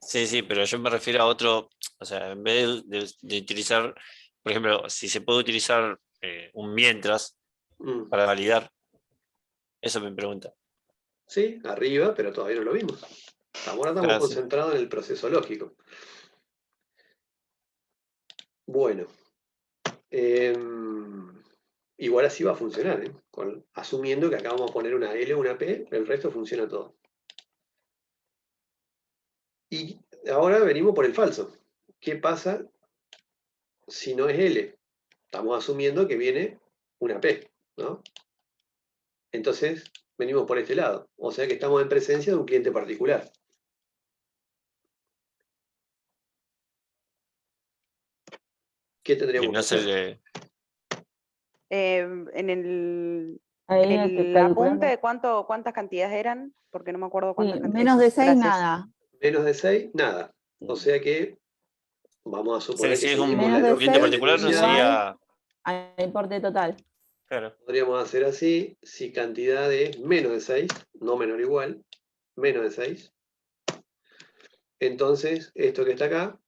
Sí, sí, pero yo me refiero a otro, o sea, en vez de utilizar, por ejemplo, si se puede utilizar un mientras para validar, eso me pregunta. Sí, arriba, pero todavía no lo vimos. Ahora estamos Claro, sí. concentrados en el proceso lógico. Bueno. Igual así va a funcionar, ¿eh? Asumiendo que acá vamos a poner una L o una P, el resto funciona todo. Y ahora venimos por el falso. ¿Qué pasa si no es L? Estamos asumiendo que viene una P, ¿no? Entonces, venimos por este lado. O sea que estamos en presencia de un cliente particular. ¿Qué tendríamos que hacer? En Ahí el apunte, ¿cuántas cantidades eran? Porque no me acuerdo cuántas cantidades. Menos de 6, Gracias. nada. Menos de 6, nada. O sea que vamos a suponer si que es un menos de cliente 6 particular, no igual sería... al importe total. Claro. Podríamos hacer así, si cantidad es menos de 6, no menor o igual, menos de 6. Entonces, esto que está acá,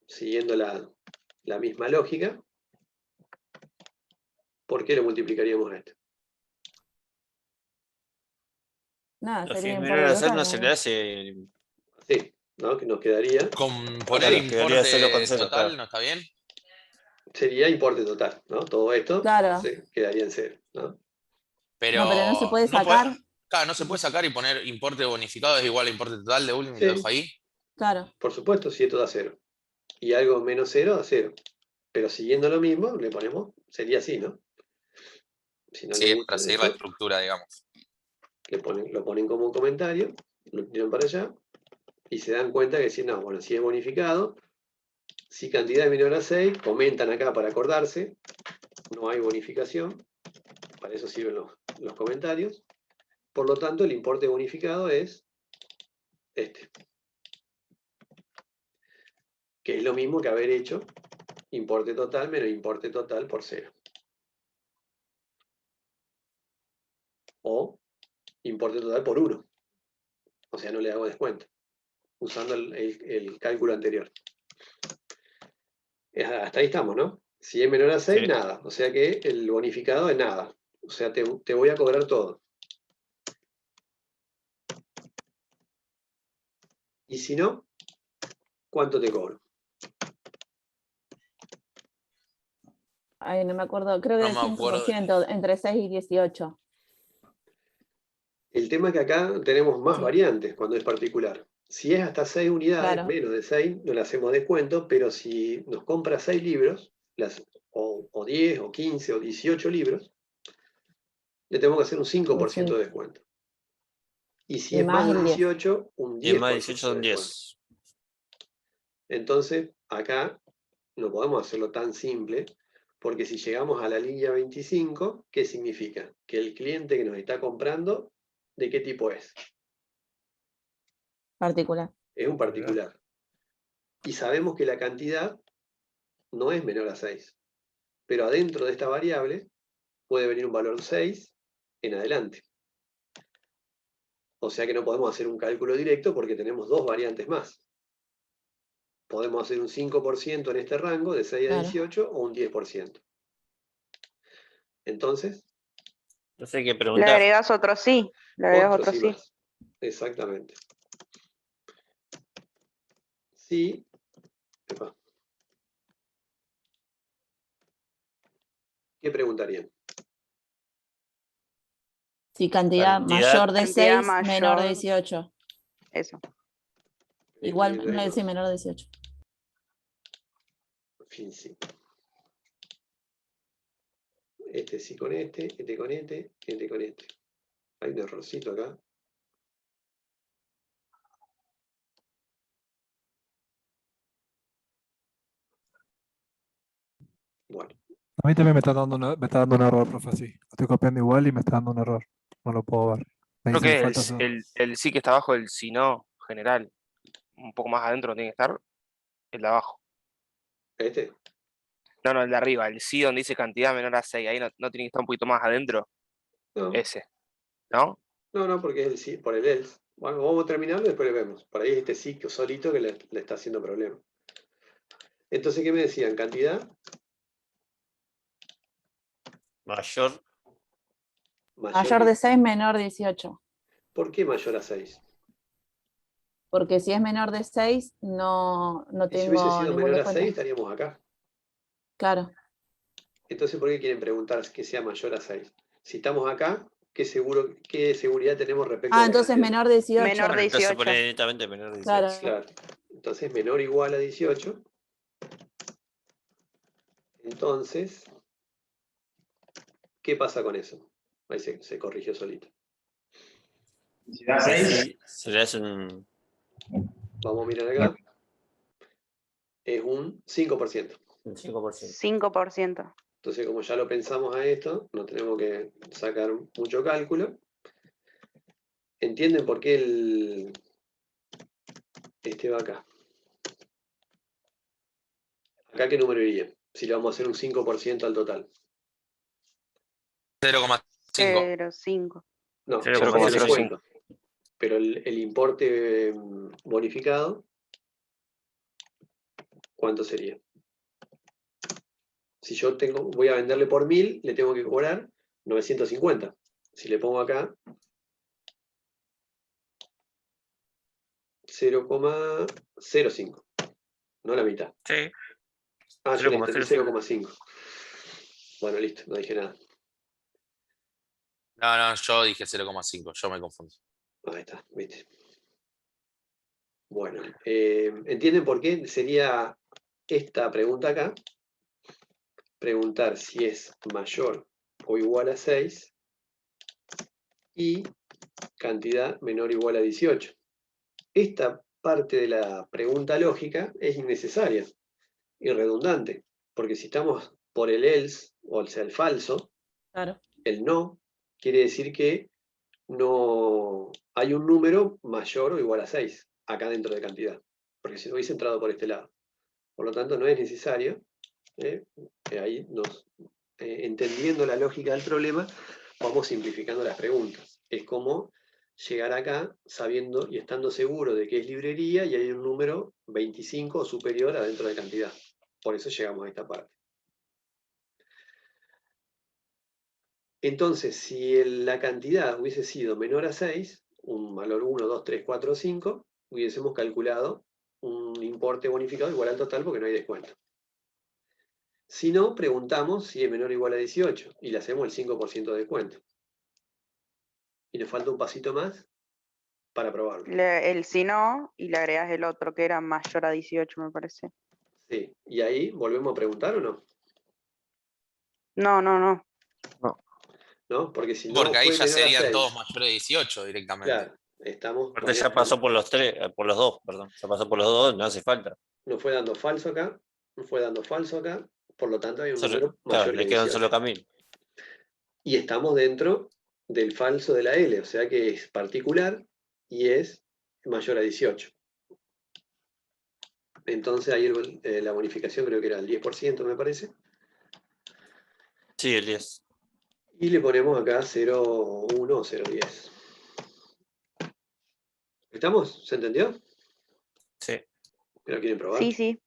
siguiendo la misma lógica, ¿por qué lo multiplicaríamos a este? Nada, Lo que sería es importe menor a hacer total, no se le hace... Sí, ¿no? Que nos quedaría... Con Claro, poner quedaría importe 0,0, total, claro. ¿no está bien? Sería importe total, ¿no? Todo esto Claro. quedaría en 0, ¿no? Pero No, pero no se puede no sacar. claro, no se puede sacar y poner importe bonificado es igual a importe total de último y lo Sí. dejo ahí. Claro. Por supuesto, si esto da 0. Y algo menos 0 da 0. Pero siguiendo lo mismo, le ponemos, sería así, ¿no? Si no Sí, le es gusta para seguir la esto, estructura, digamos. lo ponen como un comentario, lo tiran para allá, y se dan cuenta que si no, bueno, si es bonificado, si cantidad es menor a 6, comentan acá para acordarse, no hay bonificación, para eso sirven los comentarios, Por lo tanto, el importe bonificado es este. Que es lo mismo que haber hecho importe total menos importe total por 0. O importe total por 1. O sea, no le hago descuento. Usando el cálculo anterior. Hasta ahí estamos, ¿no? Si es menor a 6, Sí. nada. O sea que el bonificado es nada. O sea, te voy a cobrar todo. Y si no, ¿cuánto te cobro? Ay, no me acuerdo, creo que No el me acuerdo. 5%, entre 6 y 18. El tema es que acá tenemos más Sí. variantes cuando es particular. Si es hasta 6 unidades, Claro. menos de 6, no le hacemos descuento, pero si nos compra 6 libros, o 10, o 15, o 18 libros, le tenemos que hacer un 5% de descuento. Y si Y es más más de el 10. 18, un 10%. Y es más 18 son de descuento. 10. Entonces, acá no podemos hacerlo tan simple, porque si llegamos a la línea 25, ¿qué significa? Que el cliente que nos está comprando, ¿de qué tipo es? Particular. Es un particular. Y sabemos que la cantidad no es menor a 6. Pero adentro de esta variable puede venir un valor 6 en adelante. O sea que no podemos hacer un cálculo directo porque tenemos dos variantes más. Podemos hacer un 5% en este rango de 6 a 18 o un 10%. Entonces, Entonces hay que Le preguntar. agregás otro sí. Le agregás otro sí. más. Exactamente. Sí. Epa. ¿Qué preguntarían? Sí, cantidad mayor de Cantidad 6, menor de mayor. 18. Eso. Igual, no decir menor de 18. Fin, sí. Este sí con este con este con este. Hay un errorcito acá. Bueno. A mí también me está dando un error, profe, así. Estoy copiando igual y me está dando un error. No lo puedo ver. Me Creo dice que que falta eso. el sí que está abajo del si no general. Un poco más adentro tiene que estar el de abajo. ¿Este? No, el de arriba. El sí donde dice cantidad menor a 6. Ahí no tiene que estar un poquito más adentro. No. Ese. ¿No? No, porque es el sí, por el else. Bueno, vamos terminando y después le vemos. Por ahí es este sí solito que le está haciendo problema. Entonces, ¿qué me decían? ¿Cantidad? Mayor. Mayor de 6, menor de 18. ¿Por qué mayor a 6? Porque si es menor de 6, no Y si hubiese tengo sido ningún menor a descuento. 6, estaríamos acá. Claro. Entonces, ¿por qué quieren preguntar que sea mayor a 6? Si estamos acá, ¿qué seguridad tenemos respecto a la Entonces cantidad? menor de 18. Menor de Entonces 18. pone directamente menor de 18. Claro. Entonces, menor o igual a 18. Entonces, ¿qué pasa con eso? Ahí se corrigió solito. Si da 6. Se le hace un. Vamos a mirar acá. Es un 5%. Un 5%. 5%. Entonces, como ya lo pensamos a esto, no tenemos que sacar mucho cálculo. ¿Entienden por qué este va acá? ¿Acá qué número iría? Si le vamos a hacer un 5% al total. 0,5. 0,5. No, 0,05. Pero el importe bonificado, ¿cuánto sería? Si yo voy a venderle por 1000, le tengo que cobrar 950. Si le pongo acá 0,05. No la mitad. Sí. Ah, yo le entendí 0,05. 0,5. Bueno, listo, no dije nada. No, yo dije 0,5. Yo me confundí. Ahí está, viste. Bueno, ¿entienden por qué sería esta pregunta acá? Preguntar si es mayor o igual a 6 y cantidad menor o igual a 18. Esta parte de la pregunta lógica es innecesaria y redundante, porque si estamos por el else, o sea, el falso, Claro. el no, quiere decir que no hay un número mayor o igual a 6 acá dentro de cantidad, porque si no hubiese entrado por este lado. Por lo tanto, no es necesario, que ahí entendiendo la lógica del problema, vamos simplificando las preguntas. Es como llegar acá sabiendo y estando seguro de que es librería y hay un número 25 o superior adentro de cantidad. Por eso llegamos a esta parte. Entonces, si la cantidad hubiese sido menor a 6, un valor 1, 2, 3, 4, 5, hubiésemos calculado un importe bonificado igual al total porque no hay descuento. Si no, preguntamos si es menor o igual a 18 y le hacemos el 5% de descuento. Y nos falta un pasito más para probarlo. El si no, y le agregas el otro que era mayor a 18, me parece. Sí, y ahí volvemos a preguntar o no. No. ¿No? Porque si no Porque ahí fue ya menor a serían 6, todos mayores de 18 directamente. claro, estamos. Aparte ya pasó por los dos, perdón. Ya pasó por los dos, no hace falta. Nos fue dando falso acá, nos fue dando falso acá, por lo tanto hay un número Claro, mayor le que queda un 18. solo camino. Y estamos dentro del falso de la L, o sea que es particular y es mayor a 18. Entonces ahí la bonificación creo que era el 10%, me parece. Sí, el 10. Y le ponemos acá 0,1 o 0,10. ¿Estamos? ¿Se entendió? Sí. ¿Lo quieren probar? Sí.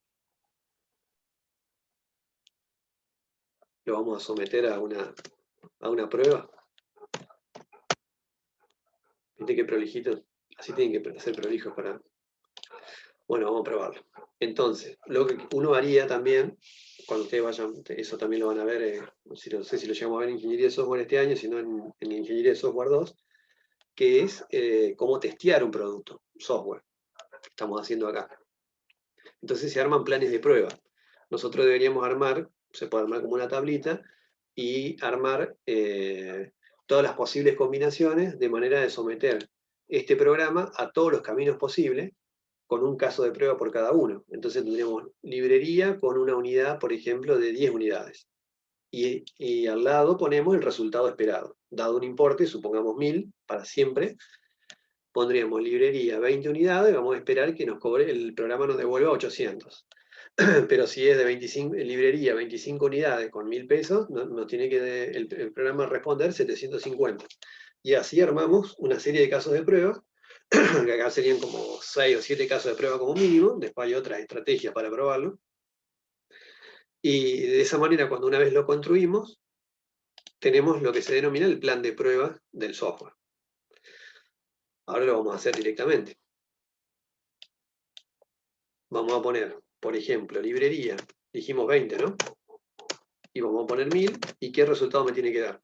Lo vamos a someter a una prueba. ¿Viste qué prolijito? Así tienen que ser prolijos para... Bueno, vamos a probarlo. Entonces, lo que uno haría también, cuando ustedes vayan, eso también lo van a ver, no sé si lo llegamos a ver en Ingeniería de Software este año, sino en Ingeniería de Software 2, que es cómo testear un producto, software, que estamos haciendo acá. Entonces se arman planes de prueba. Nosotros deberíamos armar, se puede armar como una tablita, y armar todas las posibles combinaciones de manera de someter este programa a todos los caminos posibles, con un caso de prueba por cada uno. Entonces tendríamos librería con una unidad, por ejemplo, de 10 unidades. Y al lado ponemos el resultado esperado. Dado un importe, supongamos 1000, para siempre, pondríamos librería 20 unidades, vamos a esperar que nos cobre, el programa nos devuelva 800. Pero si es de librería 25 unidades con 1000 pesos, nos tiene que el programa responder 750. Y así armamos una serie de casos de prueba, que acá serían como 6 o 7 casos de prueba como mínimo, después hay otras estrategias para probarlo. Y de esa manera, cuando una vez lo construimos, tenemos lo que se denomina el plan de prueba del software. Ahora lo vamos a hacer directamente. Vamos a poner, por ejemplo, librería, dijimos 20, ¿no? Y vamos a poner 1000, ¿y qué resultado me tiene que dar?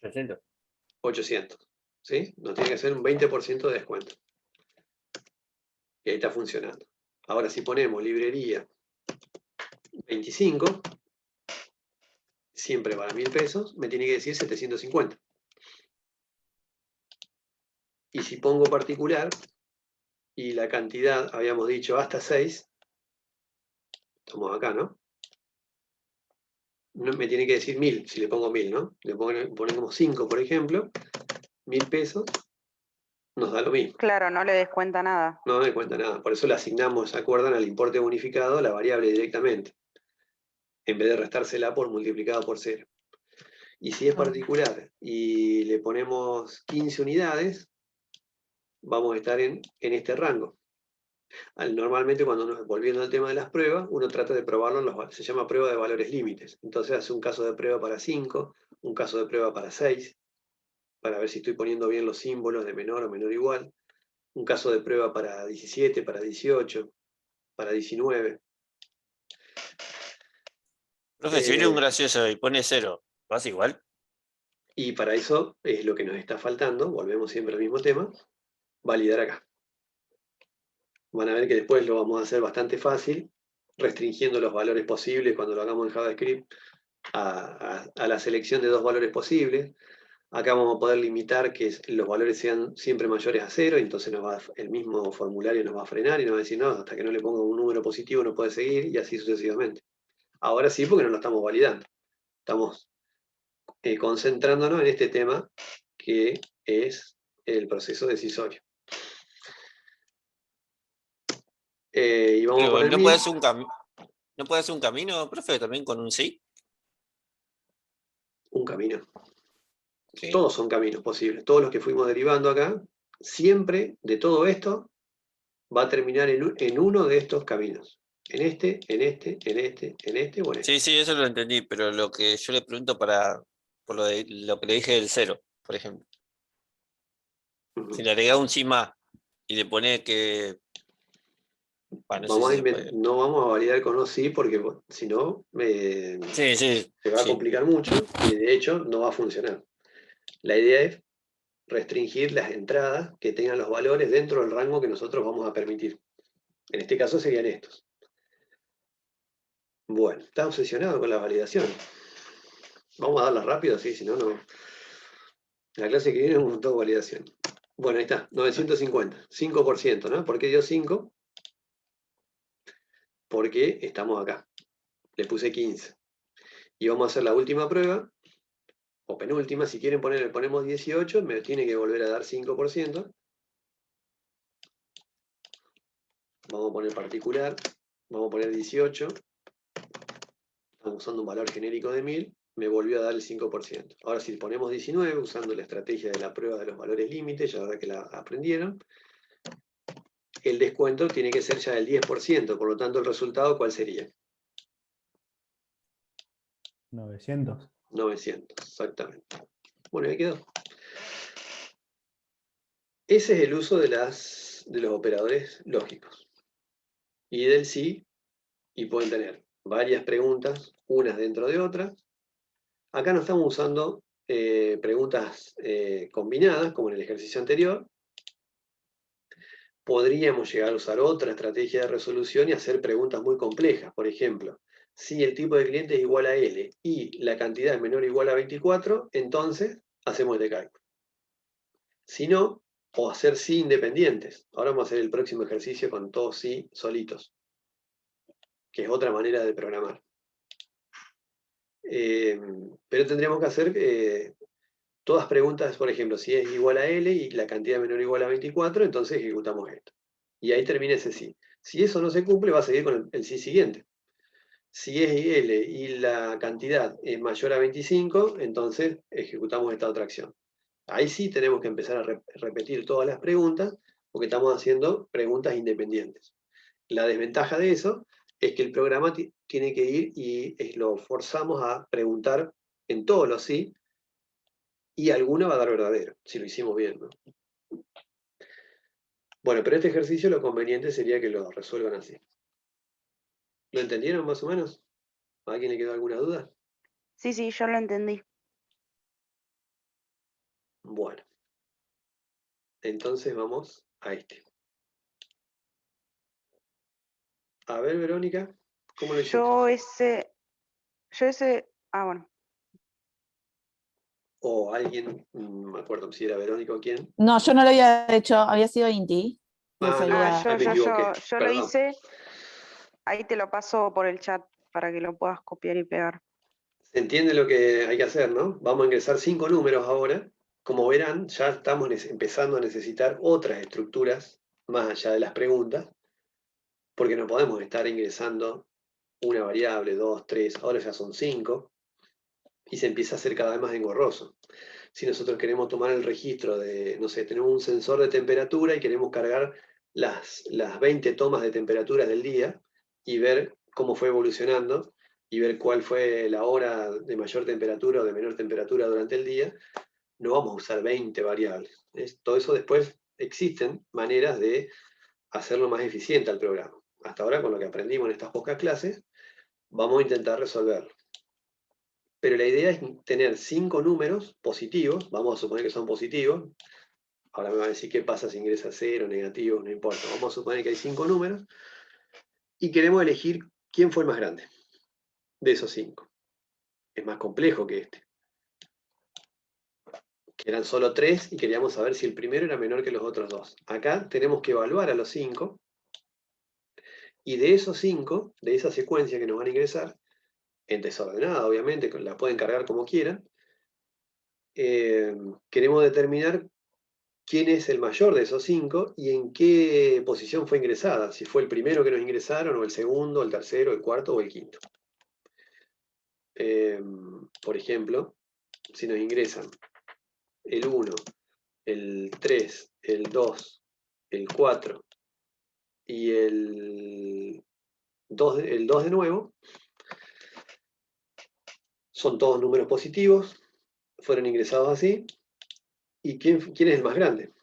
800. 800, ¿sí? Nos tiene que hacer un 20% de descuento. Y ahí está funcionando. Ahora, si ponemos librería 25, siempre para 1000 pesos, me tiene que decir 750. Y si pongo particular, y la cantidad, habíamos dicho hasta 6, estamos acá, ¿no? Me tiene que decir 1000, si le pongo 1000, ¿no? Le ponemos 5, por ejemplo, 1000 pesos, nos da lo mismo. Claro, no le descuenta nada. No me cuenta nada, por eso le asignamos, ¿se acuerdan? Al importe bonificado la variable directamente, en vez de restársela por multiplicado por 0. Y si es particular y le ponemos 15 unidades, vamos a estar en este rango. Normalmente volviendo al tema de las pruebas, uno trata de probarlo, se llama prueba de valores límites. Entonces hace un caso de prueba para 5, un caso de prueba para 6, para ver si estoy poniendo bien los símbolos de menor o menor igual, un caso de prueba para 17, para 18, para 19. Profe, si viene un gracioso y pone 0, ¿vas igual? Y para eso es lo que nos está faltando, volvemos siempre al mismo tema, validar acá. Van a ver que después lo vamos a hacer bastante fácil, restringiendo los valores posibles cuando lo hagamos en JavaScript a la selección de 2 valores posibles. Acá vamos a poder limitar que los valores sean siempre mayores a 0, y entonces el mismo formulario nos va a frenar y nos va a decir, no, hasta que no le ponga un número positivo no puede seguir, y así sucesivamente. Ahora sí, porque no lo estamos validando. Estamos concentrándonos en este tema que es el proceso decisorio. Y vamos a poner ¿No puede ser ¿no puede ser un camino, profe, también con un sí? Un camino. Sí. Todos son caminos posibles. Todos los que fuimos derivando acá, siempre de todo esto va a terminar en uno de estos caminos. En este, en este, en este, en este o en este. Sí, sí, eso lo entendí, pero lo que yo le pregunto por lo que le dije del 0, por ejemplo. Si le agrega un sí más y le pone que... Bueno, no vamos a validar con los sí porque si no se va a complicar mucho y de hecho no va a funcionar. La idea es restringir las entradas que tengan los valores dentro del rango que nosotros vamos a permitir. En este caso serían estos. Bueno, está obsesionado con la validación. Vamos a darla rápido, sí, si no, no. La clase que viene es un montón de validación. Bueno, ahí está, 950, 5%, ¿no? ¿Por qué dio 5? Porque estamos acá. Le puse 15. Y vamos a hacer la última prueba, o penúltima, si quieren poner, ponemos 18, me tiene que volver a dar 5%. Vamos a poner particular, vamos a poner 18. Estamos usando un valor genérico de 1000, me volvió a dar el 5%. Ahora si ponemos 19, usando la estrategia de la prueba de los valores límites, ya ahora que la aprendieron, el descuento tiene que ser ya del 10%, por lo tanto el resultado, ¿cuál sería? 900. 900, exactamente. Bueno, ahí quedó. Ese es el uso de los operadores lógicos. Y del sí, y pueden tener varias preguntas, unas dentro de otras. Acá no estamos usando preguntas combinadas, como en el ejercicio anterior. Podríamos llegar a usar otra estrategia de resolución y hacer preguntas muy complejas. Por ejemplo, si el tipo de cliente es igual a L y la cantidad es menor o igual a 24, entonces hacemos este cálculo. Si no, o hacer sí independientes. Ahora vamos a hacer el próximo ejercicio con todos sí solitos, que es otra manera de programar. Pero tendríamos que hacer todas preguntas, por ejemplo, si es igual a L y la cantidad menor o igual a 24, entonces ejecutamos esto. Y ahí termina ese sí. Si eso no se cumple, va a seguir con el sí siguiente. Si es L y la cantidad es mayor a 25, entonces ejecutamos esta otra acción. Ahí sí tenemos que empezar a repetir todas las preguntas, porque estamos haciendo preguntas independientes. La desventaja de eso es que el programa tiene que ir y lo forzamos a preguntar en todos los sí, y alguna va a dar verdadero, si lo hicimos bien, ¿no? Bueno, pero este ejercicio lo conveniente sería que lo resuelvan así. ¿Lo entendieron más o menos? ¿A alguien le quedó alguna duda? Sí, sí, yo lo entendí. Bueno. Entonces vamos a este. A ver, Verónica, ¿cómo lo hiciste? Bueno. O alguien, no me acuerdo si era Verónica o quién. No, yo no lo había hecho, había sido Inti. Yo lo hice. Ahí te lo paso por el chat para que lo puedas copiar y pegar. Se entiende lo que hay que hacer, ¿no? Vamos a ingresar 5 números ahora. Como verán, ya estamos empezando a necesitar otras estructuras más allá de las preguntas, porque no podemos estar ingresando una variable, 2, 3, ahora ya son 5, y se empieza a hacer cada vez más engorroso. Si nosotros queremos tomar el registro de, no sé, tenemos un sensor de temperatura y queremos cargar las 20 tomas de temperaturas del día y ver cómo fue evolucionando y ver cuál fue la hora de mayor temperatura o de menor temperatura durante el día, no vamos a usar 20 variables. Todo eso después existen maneras de hacerlo más eficiente al programa. Hasta ahora, con lo que aprendimos en estas pocas clases, vamos a intentar resolverlo. Pero la idea es tener 5 números positivos, vamos a suponer que son positivos. Ahora me va a decir qué pasa si ingresa 0, negativo, no importa. Vamos a suponer que hay 5 números y queremos elegir quién fue el más grande de esos 5. Es más complejo que este. Que eran solo 3 y queríamos saber si el primero era menor que los otros 2. Acá tenemos que evaluar a los 5 y de esos 5, de esa secuencia que nos van a ingresar, en desordenada obviamente, la pueden cargar como quieran, queremos determinar quién es el mayor de esos 5 y en qué posición fue ingresada, si fue el primero que nos ingresaron, o el segundo, el tercero, el cuarto o el quinto. Por ejemplo, si nos ingresan el 1, el 3, el 2, el 4 y el 2 de nuevo, son todos números positivos, fueron ingresados así. ¿Y quién es el más grande?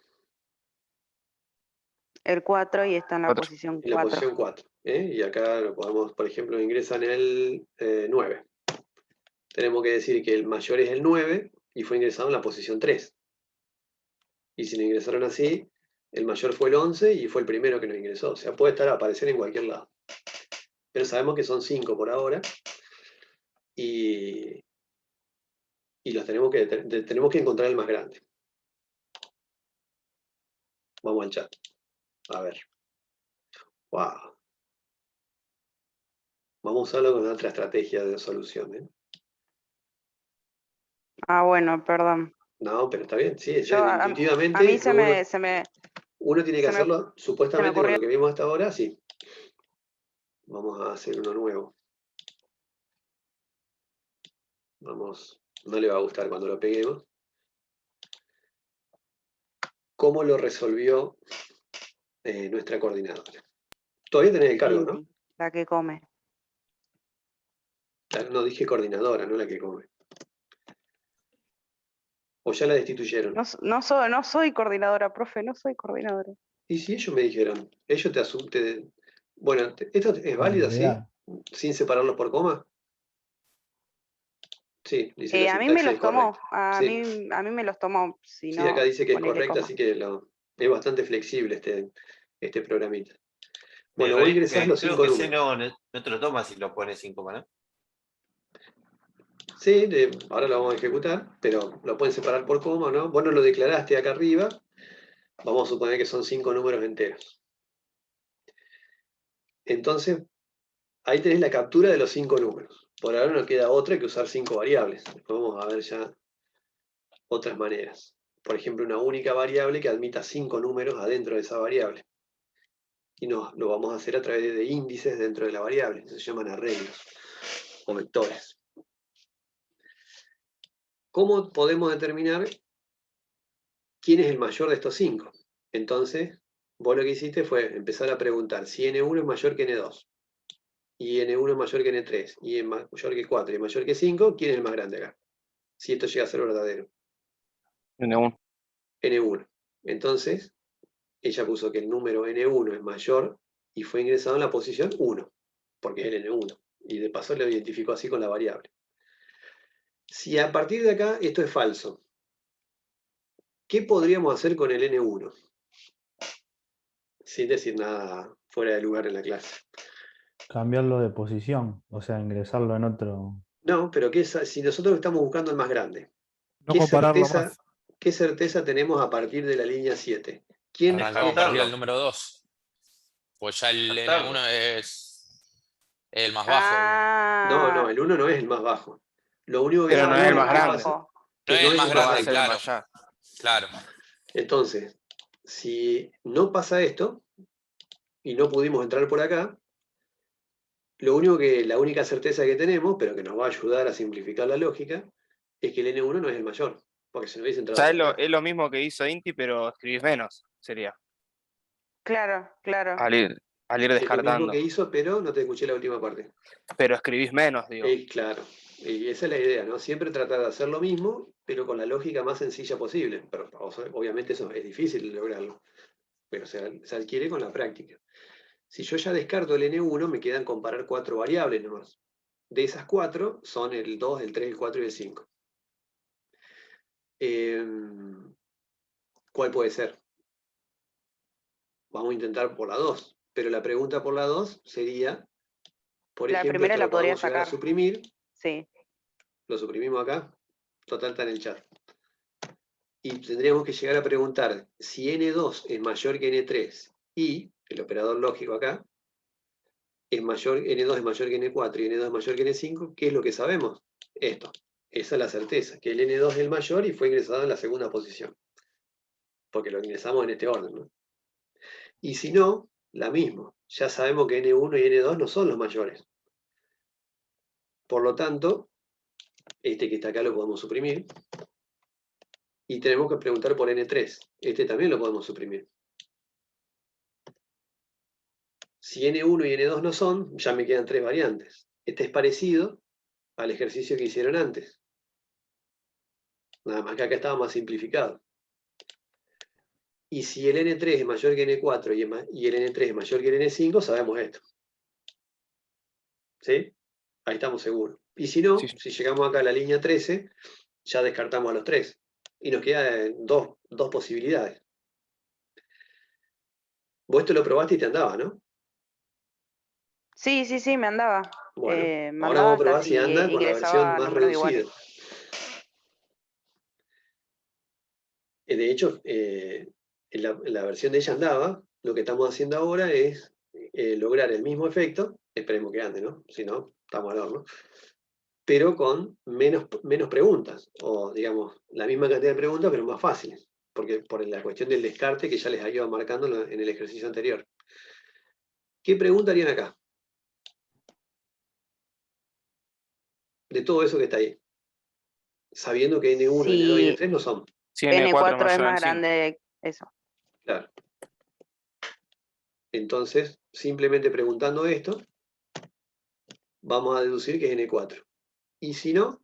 El 4 y está en la posición 4. En la posición 4. Y acá lo podemos, por ejemplo, ingresan el 9. Tenemos que decir que el mayor es el 9 y fue ingresado en la posición 3. Y si lo ingresaron así, el mayor fue el 11 y fue el primero que nos ingresó. O sea, puede aparecer en cualquier lado. Pero sabemos que son 5 por ahora. Y los tenemos que encontrar el más grande. Vamos al chat. A ver. Wow. Vamos a usarlo con otra estrategia de solución. Ah, bueno, perdón. No, pero está bien, sí, Yo, intuitivamente. A mí se me uno tiene que hacerlo, supuestamente con ocurrió. lo que vimos hasta ahora, sí. Vamos a hacer uno nuevo. Vamos, no le va a gustar cuando lo peguemos. ¿Cómo lo resolvió nuestra coordinadora? Todavía tenés el cargo, ¿no? La que come. No, dije coordinadora, no la que come. ¿O ya la destituyeron? No soy coordinadora, profe, no soy coordinadora. Y sí, ellos me dijeron. Ellos te asusten. Bueno, ¿esto es válido así? ¿Sin separarlos por coma? Sí, dice a mí me los tomó. A mí me los tomó. Si sí, no, acá dice que es correcto, coma. así que es bastante flexible este programita. Bueno, vos ingresás los 5 números. No te lo tomas si lo pones sin coma, ¿no? Sí, ahora lo vamos a ejecutar, pero lo pueden separar por coma, ¿no? Vos no lo declaraste acá arriba. Vamos a suponer que son 5 números enteros. Entonces, ahí tenés la captura de los 5 números. Por ahora no queda otra que usar 5 variables. Después vamos a ver ya otras maneras. Por ejemplo, una única variable que admita 5 números adentro de esa variable. Y lo vamos a hacer a través de índices dentro de la variable. Eso se llaman arreglos o vectores. ¿Cómo podemos determinar quién es el mayor de estos 5? Entonces, vos lo que hiciste fue empezar a preguntar si N1 es mayor que N2, y N1 es mayor que N3, y es mayor que 4, y mayor que 5, ¿quién es el más grande acá? Si esto llega a ser verdadero. N1. N1. Entonces, ella puso que el número N1 es mayor y fue ingresado en la posición 1, porque es el N1. Y de paso lo identificó así con la variable. Si a partir de acá esto es falso, ¿qué podríamos hacer con el N1? Sin decir nada fuera de lugar en la clase. Cambiarlo de posición, o sea, ingresarlo en otro. No, pero si nosotros estamos buscando el más grande, No compararlo más. ¿qué certeza tenemos a partir de la línea 7? ¿Quién Arrancamos a partir del número 2. Pues ya el N1 es el más bajo. No, el 1 no es el más bajo. Lo único que pero no es el más grande. No es el más grande, claro. Entonces, si no pasa esto, y no pudimos entrar por acá, la única certeza que tenemos, pero que nos va a ayudar a simplificar la lógica, es que el N1 no es el mayor, porque si no hubiese entrado... O sea, es lo mismo que hizo Inti, pero escribís menos, sería. Claro. Al ir descartando. Es lo mismo que hizo, pero no te escuché la última parte. Pero escribís menos, digo. Claro, y esa es la idea, ¿no? Siempre tratar de hacer lo mismo, pero con la lógica más sencilla posible. Pero obviamente eso es difícil de lograrlo, pero se adquiere con la práctica. Si yo ya descarto el N1, me quedan comparar 4 variables nomás. De esas 4 son el 2, el 3, el 4 y el 5. ¿Cuál puede ser? Vamos a intentar por la 2, pero la pregunta por la 2 sería, por ejemplo, la primera la podría sacar. A suprimir. Sí. Lo suprimimos acá. Total está en el chat. Y tendríamos que llegar a preguntar si N2 es mayor que N3 y el operador lógico acá N2 es mayor que N4 y N2 es mayor que N5, ¿qué es lo que sabemos? Esto. esa es la certeza, que el N2 es el mayor y fue ingresado en la segunda posición. Porque lo ingresamos en este orden, ¿no? Y si no, la misma. Ya sabemos que N1 y N2 no son los mayores. Por lo tanto, este que está acá lo podemos suprimir. Y tenemos que preguntar por N3. Este también lo podemos suprimir. Si N1 y N2 no son, ya me quedan 3 variantes. Este es parecido al ejercicio que hicieron antes. Nada más que acá estaba más simplificado. Y si el N3 es mayor que N4 y el N3 es mayor que el N5, sabemos esto. ¿Sí? Ahí estamos seguros. Y si no, si llegamos acá a la línea 13, ya descartamos a los 3. Y nos quedan dos posibilidades. Vos esto lo probaste y te andaba, ¿no? Sí, me andaba. Bueno, Me ahora andaba vamos a hasta probar si si anda con la versión ingresaba más números reducida. iguales. De hecho, la versión de ella andaba. Lo que estamos haciendo ahora es lograr el mismo efecto. Esperemos que ande, ¿no? Si no, estamos al horno. Pero con menos preguntas. O, digamos, la misma cantidad de preguntas, pero más fáciles. Porque por la cuestión del descarte que ya les iba marcando en el ejercicio anterior. ¿Qué pregunta harían acá? De todo eso que está ahí. Sabiendo que N1, N2 y N3 no son. Si N4 es más grande, eso. Claro. Entonces, simplemente preguntando esto, vamos a deducir que es N4. Y si no,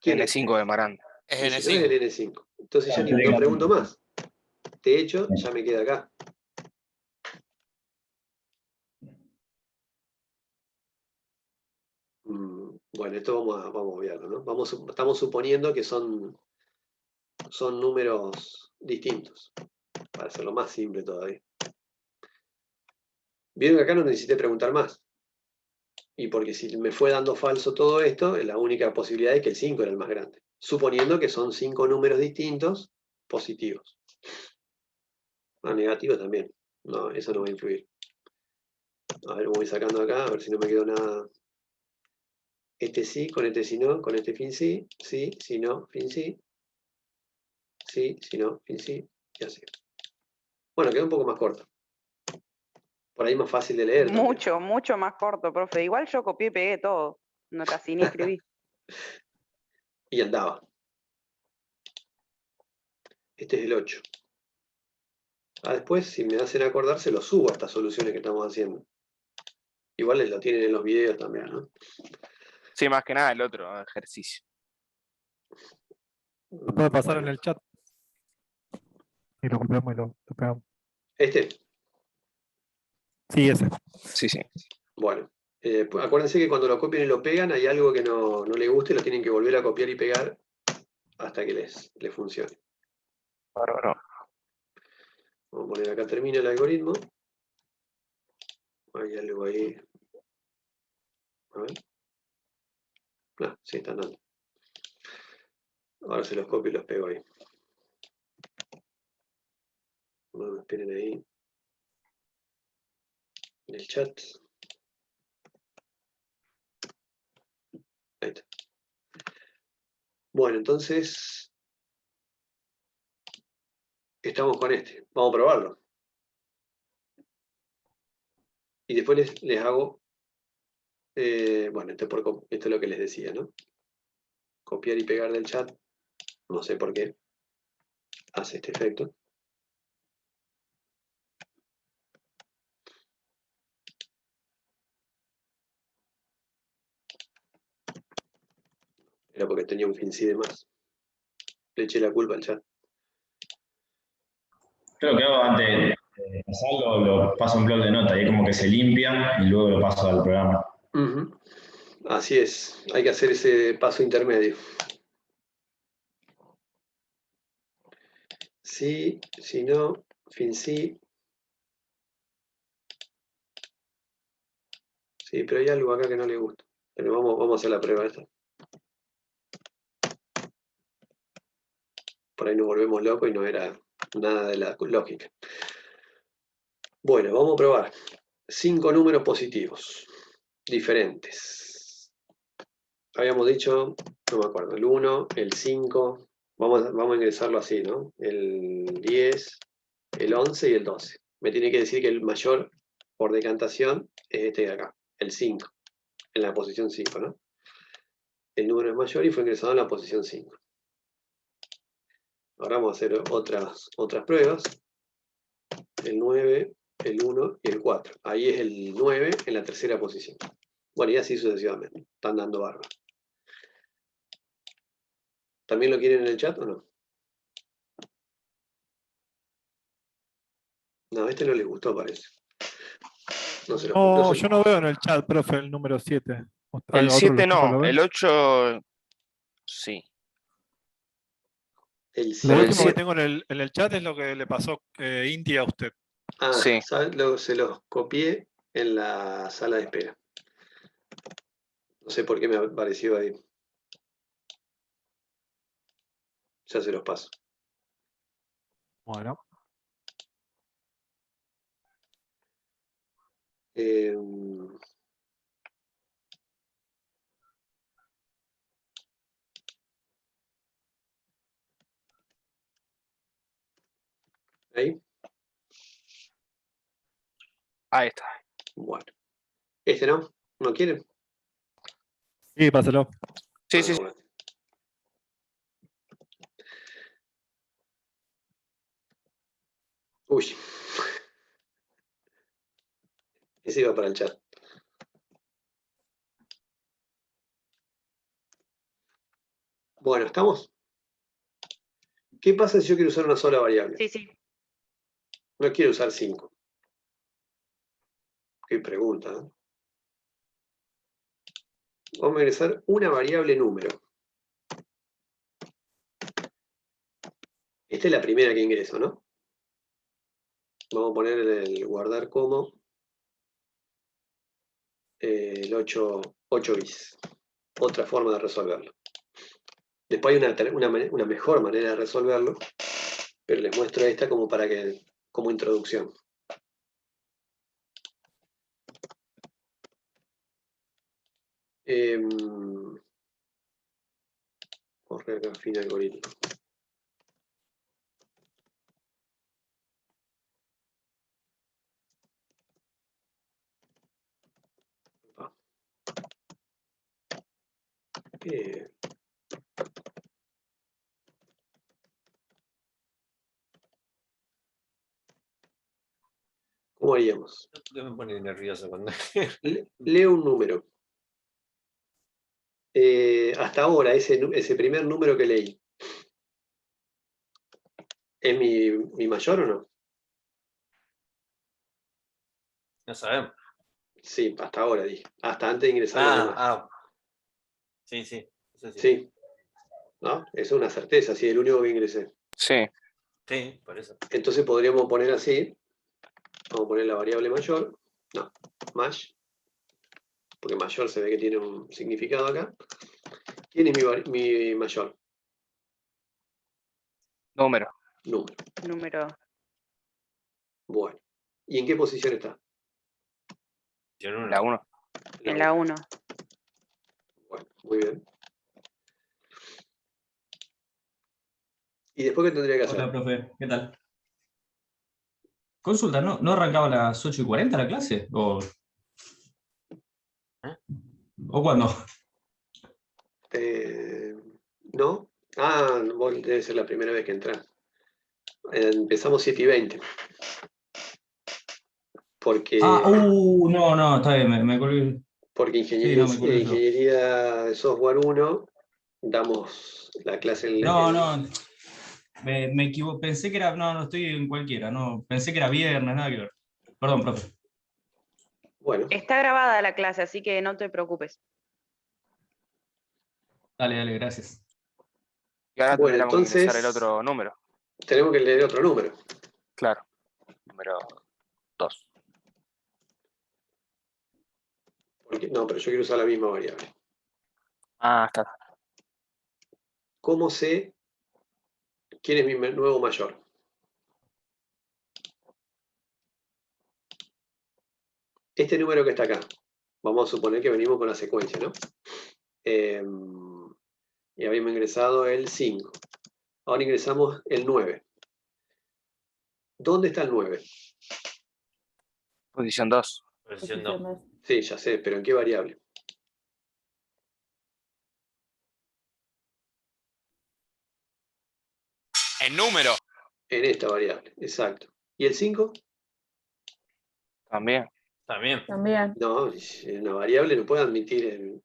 ¿quién es? N5 de Marán. Es Y si no, es el N5. N5. Entonces ya no pregunto más. De hecho, ya me queda acá. Bueno, esto vamos a obviarlo, ¿no? Estamos suponiendo que son números distintos. Para hacerlo más simple todavía. Vieron que acá no necesité preguntar más. Y porque si me fue dando falso todo esto, la única posibilidad es que el 5 era el más grande. Suponiendo que son 5 números distintos positivos. Negativos también. No, eso no va a influir. A ver, voy sacando acá, a ver si no me quedó nada. Este sí, con este sí no, con este fin sí, sí, si no, fin sí. Sí, si no, fin sí, y así. Bueno, quedó un poco más corto. Por ahí más fácil de leer. Mucho más corto, profe. Igual yo copié y pegué todo. No, casi ni escribí. Y andaba. Este es el 8. Después, si me hacen acordar, se lo subo a estas soluciones que estamos haciendo. Igual lo tienen en los videos también, ¿no? Sí, más que nada el otro ejercicio. Lo puede pasar en el chat. Y lo copiamos y lo pegamos. ¿Este? Sí, ese. Sí. Bueno, acuérdense que cuando lo copian y lo pegan, hay algo que no les guste y lo tienen que volver a copiar y pegar hasta que les funcione. Bárbaro. Vamos a poner acá, termina el algoritmo. Hay algo ahí. A ver. Sí, están dando. Ahora se los copio y los pego ahí. Bueno, esperen ahí. En el chat. Ahí está. Bueno, entonces estamos con este. Vamos a probarlo. Y después les hago... bueno, esto es lo que les decía, ¿no? Copiar y pegar del chat. No sé por qué hace este efecto. Era porque tenía un fin sí de más. Le eché la culpa al chat. Creo que hago antes de pasarlo, lo paso un blog de nota y es como que se limpia y luego lo paso al programa. Así es, hay que hacer ese paso intermedio. Sí, si no, fin sí. Sí, pero hay algo acá que no le gusta. Pero vamos a hacer la prueba esta. Por ahí nos volvemos locos y no era nada de la lógica. Bueno, vamos a probar 5 números positivos, diferentes. habíamos dicho, no me acuerdo, el 1, el 5, vamos a ingresarlo así, ¿no? El 10, el 11 y el 12. Me tiene que decir que el mayor por decantación es este de acá, el 5, en la posición 5, ¿no? El número es mayor y fue ingresado en la posición 5. Ahora vamos a hacer otras pruebas. El 9, el 1 y el 4. Ahí es el 9 en la tercera posición. Bueno, y así sucesivamente. Están dando bárbaro. ¿También lo quieren en el chat o no? No, a este no les gustó, parece. No se No, yo no veo en el chat, profe, el número 7. El 7 no, el 8 sí. Lo último que tengo en el chat es lo que le pasó Inti a usted. Ah, sí. Se los copié en la sala de espera. No sé por qué me apareció ahí. Ya se los paso. Bueno. ¿Ahí? Ahí está. Bueno. ¿Este no? ¿No quieren? Sí, pásalo. Sí, sí, sí. Uy. Ese iba para el chat. Bueno, ¿estamos? ¿Qué pasa si yo quiero usar una sola variable? Sí, sí. No quiero usar 5. Qué pregunta, ¿no? Vamos a ingresar una variable número. Esta es la primera que ingreso, ¿no? Vamos a poner el guardar como el 8 bis. Otra forma de resolverlo. Después hay una mejor manera de resolverlo, pero les muestro esta como como introducción. Corre acá, fin algoritmo. ¿Cómo haríamos? Me pone nervioso cuando... Leo un número. Hasta ahora, ese primer número que leí, ¿es mi mayor o no? No sabemos. Sí, hasta ahora dije. Hasta antes de ingresar los demás. Sí, sí. Eso sí. Sí. ¿No? Es una certeza, si es el único que ingresé. Sí. Sí, por eso. Entonces podríamos poner así. Vamos a poner la variable mayor. No, mash. Porque mayor se ve que tiene un significado acá. ¿Quién es mi mayor? Número. Número. Bueno. ¿Y en qué posición está? La 1. En la 1. Bueno, muy bien. ¿Y después qué tendría que hacer? Hola, profe, ¿qué tal? Consulta, ¿no arrancaba a las 8:40 la clase? ¿O cuándo? ¿No? Ah, debe ser la primera vez que entras. Empezamos 7:20. Porque, no, está bien, me colgué. porque Sí, no, me colgué yo. ingeniería de software 1, damos la clase en... No, me equivoqué, pensé que era, no, estoy en cualquiera, no, pensé que era viernes, nada que ver. Perdón, profe. Bueno. Está grabada la clase, así que no te preocupes. Dale, gracias. Y ahora Bueno, tendríamos que entonces, ingresar el otro número. Tenemos que leer otro número. Claro. Número 2. No, pero yo quiero usar la misma variable. Ah, está. ¿Cómo sé quién es mi nuevo mayor? Este número que está acá. Vamos a suponer que venimos con la secuencia, ¿no? y habíamos ingresado el 5. Ahora ingresamos el 9. ¿Dónde está el 9? Posición 2. Posición 2. Sí, ya sé, pero ¿en qué variable? En número. En esta variable, exacto. ¿Y el 5? También. También. También. No, una variable no puede admitir el...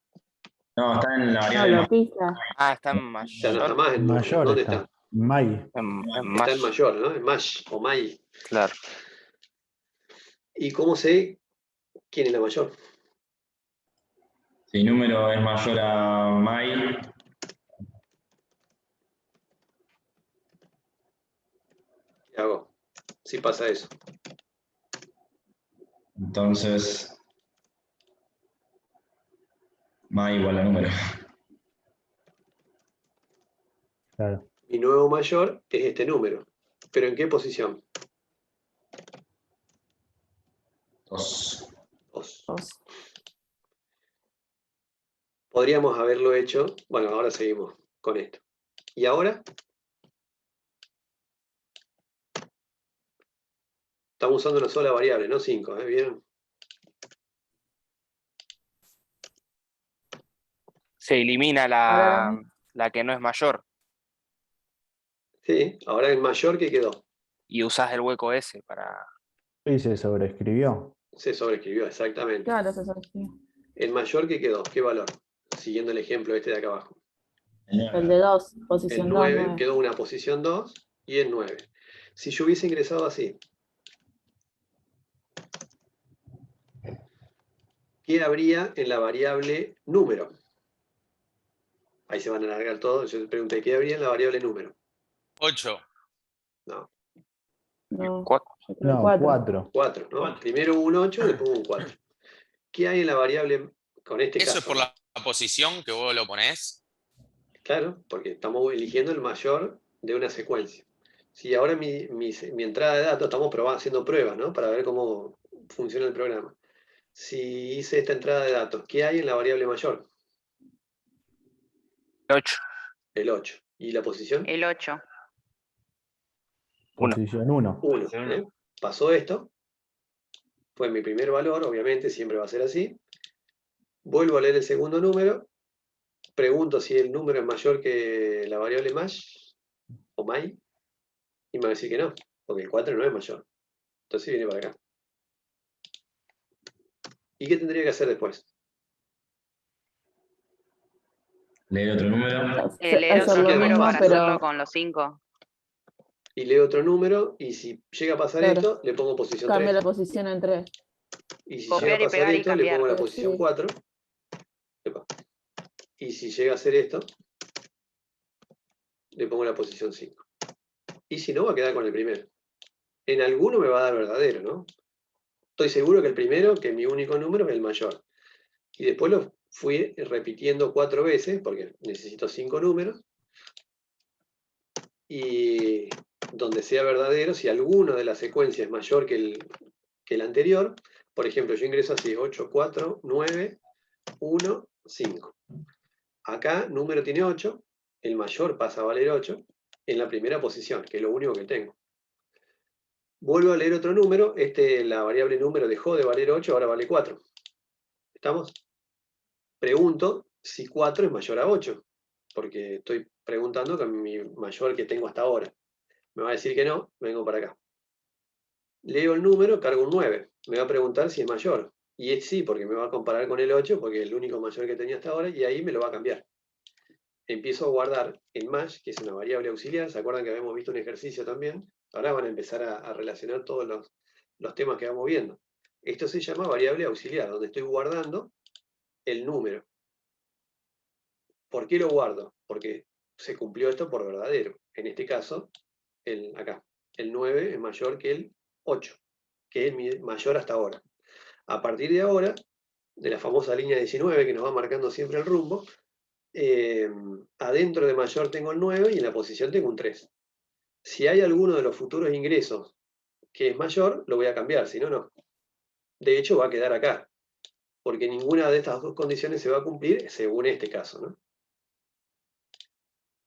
No, está en la No, variable. lo pisa. Ah, está en Ya no está mayor. más en número. Mayor ¿Dónde está. está? May. En Está en más. mayor, ¿no? En mash o may. Claro. ¿Y cómo sé quién es la mayor? Si número es mayor a May, ¿Qué hago? Si pasa eso. entonces May igual a número. Claro. Mi nuevo mayor es este número. ¿Pero en qué posición? 2. 2. Dos. Podríamos haberlo hecho. Bueno, ahora seguimos con esto. ¿Y ahora? Estamos usando una sola variable, no 5, ¿vieron? Se elimina Ahora la que no es mayor Sí, ahora el mayor que quedó. y usás el hueco ese para... Y se sobreescribió. Se sobreescribió, exactamente. Claro, se sortió. El mayor que quedó, ¿qué valor? Siguiendo el ejemplo este de acá abajo. El de 2, El posición 2. 9 quedó una posición 2 y el 9. Si yo hubiese ingresado así, ¿qué habría en la variable número? Ahí se van a alargar todos. Yo te pregunté, ¿qué habría en la variable número? 8. No, No, 4. yo creo No, 4. 4, ¿no? Primero un 8, después un 4. ¿Qué hay en la variable con este ¿Eso caso? es por la posición que vos lo ponés? Claro, porque estamos eligiendo el mayor de una secuencia. Si ahora mi entrada de datos, estamos haciendo pruebas, ¿no? Para ver cómo funciona el programa. Si hice esta entrada de datos, ¿qué hay en la variable mayor? 8. El 8. ¿Y la posición? El 8. Posición 1. 1. Pasó esto. Fue mi primer valor, obviamente, siempre va a ser así. Vuelvo a leer el segundo número. Pregunto si el número es mayor que la variable mash o may. Y me va a decir que no, porque el 4 no es mayor. Entonces viene para acá. ¿Y qué tendría que hacer después? Leer otro número. Leer Hacer otro lo número mismo, para pero hacerlo con los 5. Y leo otro número, y si llega a pasar Claro. esto, le pongo posición cambia 3. la posición en 3. Y si Copiar llega a y pasar pegar y esto, le cambiar. pongo la Pero posición sí. 4. Epa. Y si llega a hacer esto, le pongo la posición 5. Y si no, va a quedar con el primero. En alguno me va a dar verdadero, ¿no? Estoy seguro que el primero, que mi único número, es el mayor. Y después lo fui repitiendo 4 veces, porque necesito 5 números. Y donde sea verdadero, si alguno de la secuencia es mayor que el anterior, por ejemplo, yo ingreso así, 8, 4, 9, 1, 5. Acá, número tiene 8, el mayor pasa a valer 8 en la primera posición, que es lo único que tengo. Vuelvo a leer otro número, la variable número dejó de valer 8, ahora vale 4. ¿Estamos? Pregunto si 4 es mayor a 8, porque estoy preguntando con mi mayor que tengo hasta ahora. Me va a decir que no, vengo para acá. Leo el número, cargo un 9. Me va a preguntar si es mayor. Y es sí, porque me va a comparar con el 8, porque es el único mayor que tenía hasta ahora, y ahí me lo va a cambiar. Empiezo a guardar en mash, que es una variable auxiliar. ¿Se acuerdan que habíamos visto un ejercicio también? Ahora van a empezar a relacionar todos los temas que vamos viendo. Esto se llama variable auxiliar, donde estoy guardando el número. ¿Por qué lo guardo? Porque se cumplió esto por verdadero. En este caso, acá, el 9 es mayor que el 8, que es mi mayor hasta ahora. A partir de ahora, de la famosa línea 19 que nos va marcando siempre el rumbo, adentro de mayor tengo el 9 y en la posición tengo un 3. Si hay alguno de los futuros ingresos que es mayor, lo voy a cambiar, si no, no. De hecho, va a quedar acá. porque ninguna de estas dos condiciones se va a cumplir según este caso, ¿no?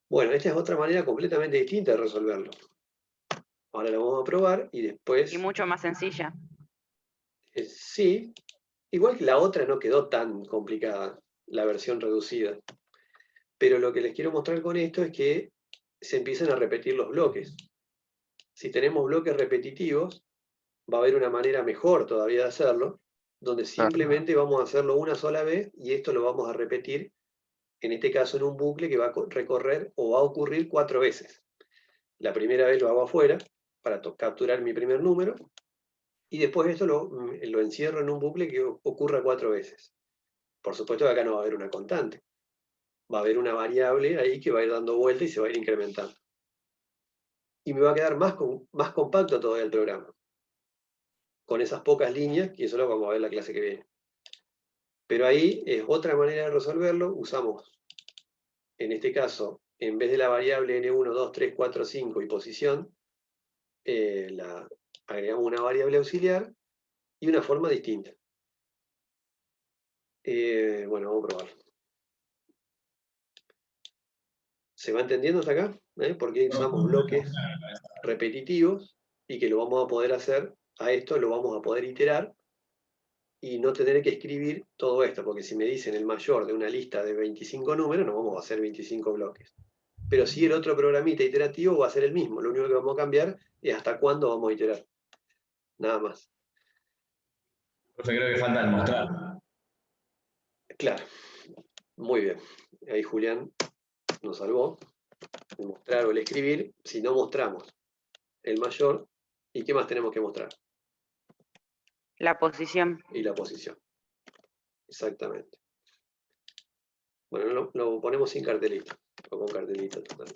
Bueno, esta es otra manera completamente distinta de resolverlo. Ahora lo vamos a probar y después... Y mucho más sencilla. Sí, igual que la otra no quedó tan complicada, la versión reducida. Pero lo que les quiero mostrar con esto es que se empiezan a repetir los bloques. Si tenemos bloques repetitivos, va a haber una manera mejor todavía de hacerlo, donde simplemente vamos a hacerlo una sola vez y esto lo vamos a repetir, en este caso en un bucle que va a recorrer o va a ocurrir 4 veces. La primera vez lo hago afuera, para capturar mi primer número, y después esto lo encierro en un bucle que ocurra 4 veces. Por supuesto que acá no va a haber una constante. Va a haber una variable ahí que va a ir dando vuelta y se va a ir incrementando. Y me va a quedar más compacto todavía el programa. Con esas pocas líneas, y eso lo vamos a ver en la clase que viene. Pero ahí es otra manera de resolverlo. Usamos, en este caso, en vez de la variable n1, 2, 3, 4, 5 y posición, agregamos una variable auxiliar y una forma distinta. Bueno, vamos a probarlo. ¿Se va entendiendo hasta acá? Porque usamos bloques repetitivos y que lo vamos a poder hacer, a esto lo vamos a poder iterar y no tener que escribir todo esto, porque si me dicen el mayor de una lista de 25 números, no vamos a hacer 25 bloques. Pero sí el otro programita iterativo va a ser el mismo, lo único que vamos a cambiar es hasta cuándo vamos a iterar. Nada más. Entonces creo que falta el mostrar. Claro, muy bien. Ahí Julián nos salvó. El mostrar o el escribir, si no mostramos el mayor, ¿y qué más tenemos que mostrar? La posición. Y la posición. Exactamente. Bueno, lo ponemos sin cartelito, o con cartelito total.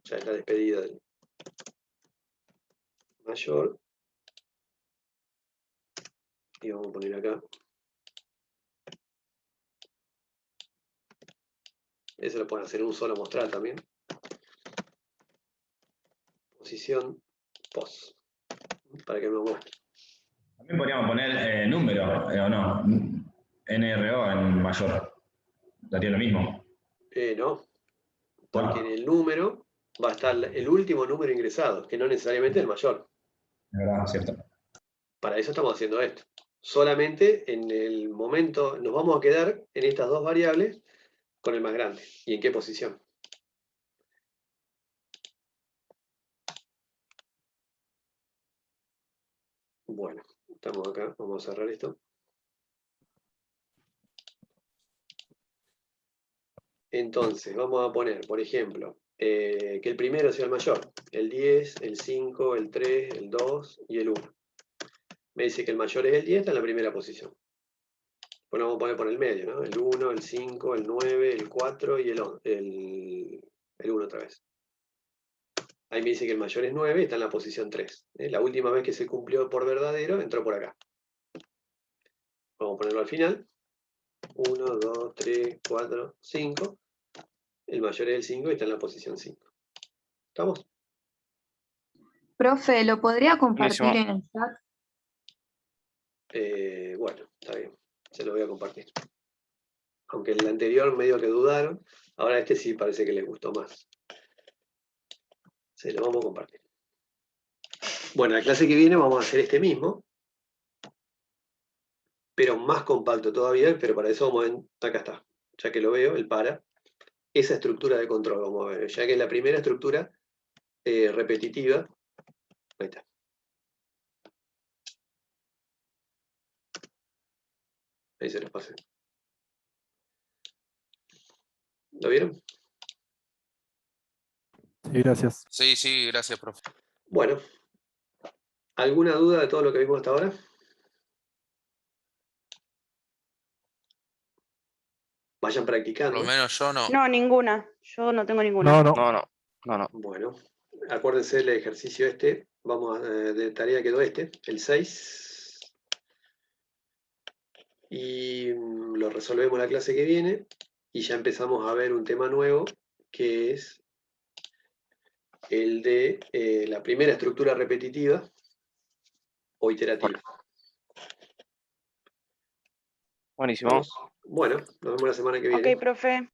Ya es la despedida del mayor. Y vamos a poner acá. Eso lo pueden hacer en un solo mostrar también. Posición, pos. Para que me muestre. También podríamos poner número, ¿o no? NRO en mayor. Daría lo mismo. No. Porque en el número va a estar el último número ingresado, que no necesariamente el mayor. Es verdad, cierto. Para eso estamos haciendo esto. Solamente en el momento nos vamos a quedar en estas dos variables con el más grande. ¿Y en qué posición? Bueno, estamos acá. Vamos a cerrar esto. Entonces, vamos a poner, por ejemplo, que el primero sea el mayor. El 10, el 5, el 3, el 2 y el 1. Me dice que el mayor es el 10, está en la primera posición. Pues lo vamos a poner por el medio, ¿no? El 1, el 5, el 9, el 4 y el 1 otra vez. Ahí me dice que el mayor es 9 y está en la posición 3. La última vez que se cumplió por verdadero entró por acá. Vamos a ponerlo al final. 1, 2, 3, 4, 5. El mayor es el 5 y está en la posición 5. ¿Estamos? Profe, ¿lo podría compartir Buenísimo. en el chat? Bueno, está bien. Se lo voy a compartir. Aunque el anterior medio que dudaron, ahora este sí parece que les gustó más. Se lo vamos a compartir. Bueno, la clase que viene vamos a hacer este mismo, pero más compacto todavía, pero para eso vamos a acá está. Ya que lo veo, el para. Esa estructura de control vamos a ver, ya que es la primera estructura repetitiva. Ahí está. Ahí se los pasé. ¿Lo vieron? Sí, gracias. Sí, sí, gracias, profe. Bueno, ¿alguna duda de todo lo que vimos hasta ahora? Vayan Por practicando. lo menos yo no. No, ninguna. Yo no tengo ninguna. No. Bueno, acuérdense del ejercicio este. Vamos de tarea quedó este, el 6. Y lo resolvemos la clase que viene. Y ya empezamos a ver un tema nuevo, que es el de la primera estructura repetitiva o iterativa. Buenísimo. Bueno, nos vemos la semana que viene. Ok, profe.